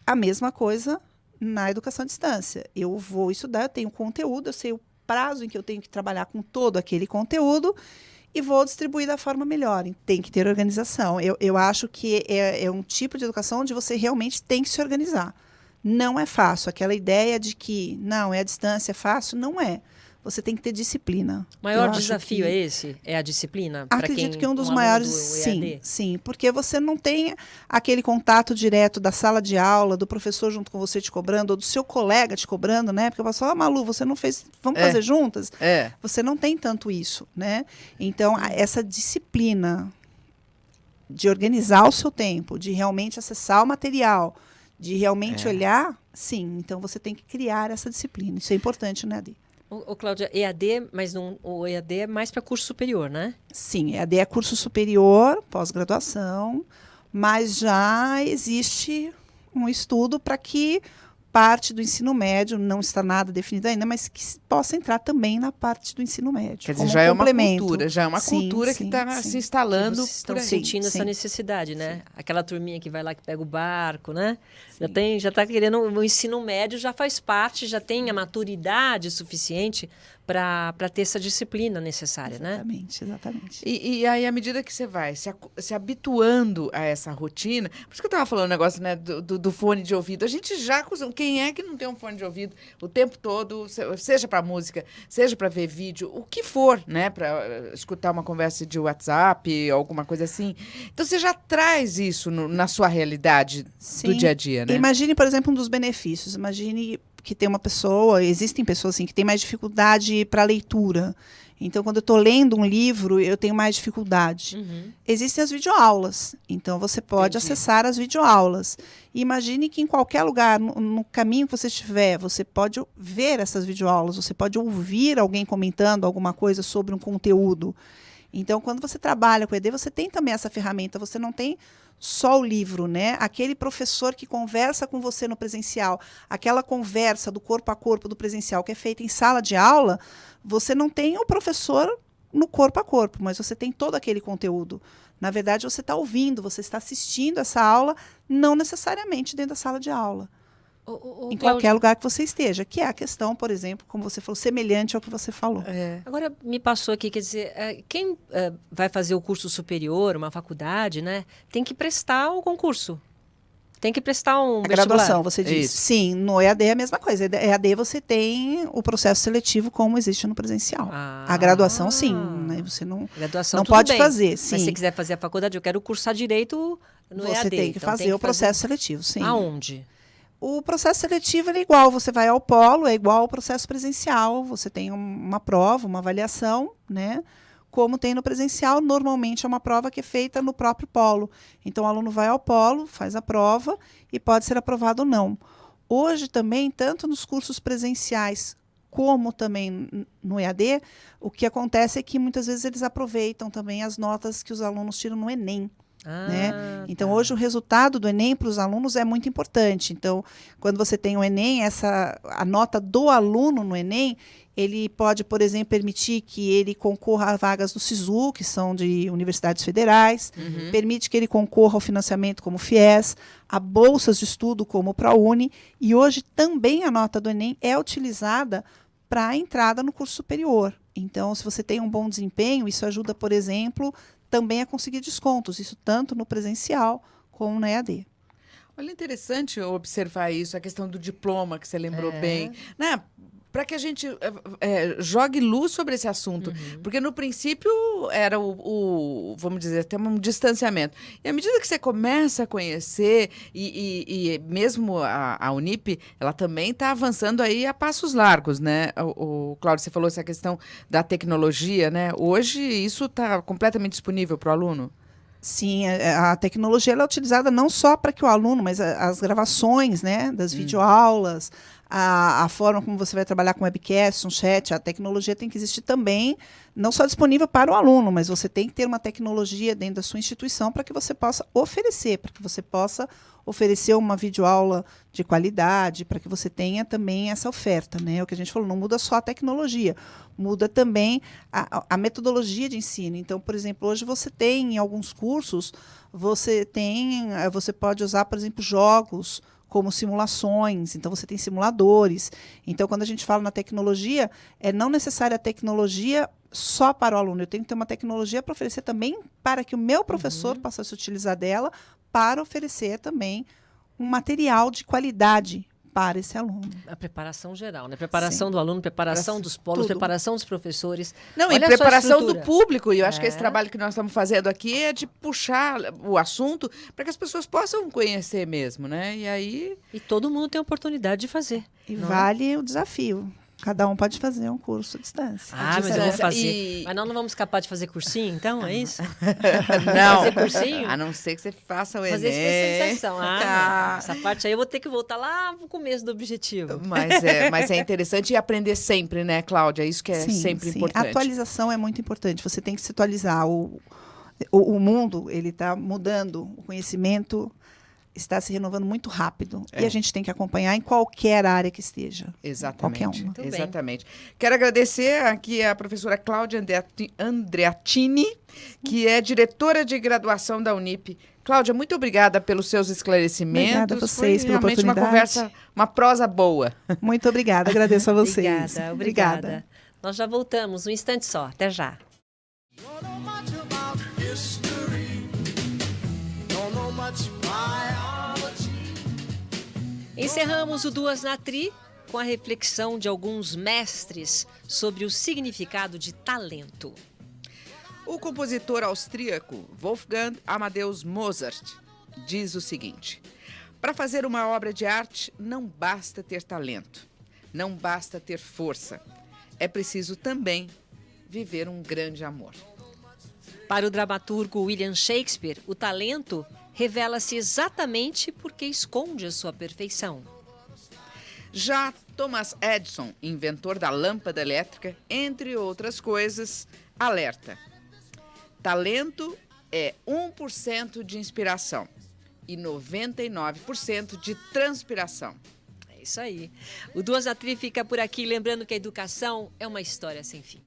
A mesma coisa na educação à distância. Eu vou estudar, eu tenho conteúdo, eu sei o prazo em que eu tenho que trabalhar com todo aquele conteúdo e vou distribuir da forma melhor. Tem que ter organização. Eu acho que é um tipo de educação onde você realmente tem que se organizar. Não é fácil. Aquela ideia de que, não, é a distância, é fácil, não é. Você tem que ter disciplina. O maior desafio é esse? É a disciplina? Acredito que é um dos maiores, sim. Porque você não tem aquele contato direto da sala de aula, do professor junto com você te cobrando, ou do seu colega te cobrando, né? Porque eu falo, Malu, você não fez, vamos fazer juntas? Você não tem tanto isso, né? Então, essa disciplina de organizar o seu tempo, de realmente acessar o material, de realmente olhar, sim. Então, você tem que criar essa disciplina. Isso é importante, né, Adi? Cláudia, EAD, mas o EAD é mais para curso superior, né? Sim, EAD é curso superior, pós-graduação, mas já existe um estudo para que parte do ensino médio, não está nada definido ainda, mas que possa entrar também na parte do ensino médio. Quer dizer, já é uma cultura, que está se instalando. Vocês estão sentindo essa necessidade, né? Aquela turminha que vai lá, que pega o barco, né? Já está querendo, o ensino médio já faz parte, já tem a maturidade suficiente para ter essa disciplina necessária, Exatamente. E aí, à medida que você vai se habituando a essa rotina, por isso que eu estava falando o negócio, né, do fone de ouvido, a gente já, quem é que não tem um fone de ouvido o tempo todo, seja para música, seja para ver vídeo, o que for, né, para escutar uma conversa de WhatsApp, alguma coisa assim. Então, você já traz isso na sua realidade do dia a dia, né? Imagine, por exemplo, um dos benefícios. Imagine que tem existem pessoas assim que têm mais dificuldade para leitura. Então, quando eu estou lendo um livro, eu tenho mais dificuldade. Existem as videoaulas. Então, você pode acessar as videoaulas. E imagine que em qualquer lugar, no caminho que você estiver, você pode ver essas videoaulas, você pode ouvir alguém comentando alguma coisa sobre um conteúdo. Então, quando você trabalha com ED, você tem também essa ferramenta, você não tem só o livro, né? Aquele professor que conversa com você no presencial, aquela conversa do corpo a corpo do presencial que é feita em sala de aula, você não tem o professor no corpo a corpo, mas você tem todo aquele conteúdo. Na verdade, você está ouvindo, você está assistindo essa aula, não necessariamente dentro da sala de aula. Em qualquer lugar que você esteja, que é a questão, por exemplo, como você falou, semelhante ao que você falou. Agora, me passou aqui, quer dizer, quem vai fazer o curso superior, uma faculdade, né, tem que prestar o concurso. Tem que prestar um vestibular. Graduação, você disse. Sim, no EAD é a mesma coisa. EAD você tem o processo seletivo como existe no presencial. A graduação, sim. Né? Você não pode fazer. Sim. Mas se quiser fazer a faculdade, eu quero cursar direito no EAD. Você tem que fazer o processo seletivo, sim. Aonde? O processo seletivo é igual, você vai ao polo, é igual ao processo presencial, você tem uma prova, uma avaliação, né? Como tem no presencial, normalmente é uma prova que é feita no próprio polo. Então, o aluno vai ao polo, faz a prova e pode ser aprovado ou não. Hoje também, tanto nos cursos presenciais como também no EAD, o que acontece é que muitas vezes eles aproveitam também as notas que os alunos tiram no Enem. Né? Então, hoje o resultado do Enem para os alunos é muito importante. Então, quando você tem o Enem, a nota do aluno no Enem, ele pode, por exemplo, permitir que ele concorra a vagas do SISU, que são de universidades federais, permite que ele concorra ao financiamento como FIES, a bolsas de estudo como o ProUni, e hoje também a nota do Enem é utilizada para a entrada no curso superior. Então, se você tem um bom desempenho, isso ajuda, por exemplo, também a conseguir descontos, isso tanto no presencial como no EAD. Olha, interessante observar isso, a questão do diploma, que você lembrou bem, né? Para que a gente jogue luz sobre esse assunto. Porque, no princípio, era vamos dizer, até um distanciamento. E à medida que você começa a conhecer, e mesmo a Unip, ela também está avançando aí a passos largos, né? Cláudio, você falou essa questão da tecnologia, né? Hoje, isso está completamente disponível para o aluno? Sim, a tecnologia ela é utilizada não só para que o aluno, mas as gravações, né, das videoaulas, a forma como você vai trabalhar com webcast, um chat, a tecnologia tem que existir também, não só disponível para o aluno, mas você tem que ter uma tecnologia dentro da sua instituição para que você possa oferecer uma videoaula de qualidade, para que você tenha também essa oferta, né? O que a gente falou, não muda só a tecnologia, muda também a metodologia de ensino. Então, por exemplo, hoje você tem, em alguns cursos, você pode usar, por exemplo, jogos como simulações, então você tem simuladores. Então, quando a gente fala na tecnologia, é não necessária a tecnologia só para o aluno, eu tenho que ter uma tecnologia para oferecer também para que o meu professor possa se utilizar dela para oferecer também um material de qualidade para esse aluno. A preparação geral, né? Preparação do aluno, preparação dos polos, preparação dos professores. Não, e preparação do público. E eu acho que esse trabalho que nós estamos fazendo aqui é de puxar o assunto para que as pessoas possam conhecer mesmo, né? E aí... E todo mundo tem a oportunidade de fazer. E vale o desafio. Cada um pode fazer um curso à distância. Mas eu vou fazer. Mas nós não vamos escapar de fazer cursinho, então? É isso? Não. Fazer cursinho? A não ser que você faça o Enem. Fazer especialização. Não. Essa parte aí eu vou ter que voltar lá no começo do objetivo. Mas é interessante aprender sempre, né, Cláudia? Isso que é sempre importante. A atualização é muito importante. Você tem que se atualizar. O mundo ele está mudando. O conhecimento está se renovando muito rápido. E a gente tem que acompanhar em qualquer área que esteja. Exatamente. Qualquer uma. Exatamente. Quero agradecer aqui a professora Cláudia Andreattini, que é diretora de graduação da Unip. Cláudia, muito obrigada pelos seus esclarecimentos. Obrigada a vocês pela realmente oportunidade. Uma conversa, uma prosa boa. Muito obrigada. Agradeço a vocês. Obrigada. Nós já voltamos, um instante só. Até já. Encerramos o Duas na Tri com a reflexão de alguns mestres sobre o significado de talento. O compositor austríaco Wolfgang Amadeus Mozart diz o seguinte: para fazer uma obra de arte não basta ter talento, não basta ter força, é preciso também viver um grande amor. Para o dramaturgo William Shakespeare, o talento revela-se exatamente porque esconde a sua perfeição. Já Thomas Edison, inventor da lâmpada elétrica, entre outras coisas, alerta: talento é 1% de inspiração e 99% de transpiração. É isso aí. O Duas na Tri fica por aqui, lembrando que a educação é uma história sem fim.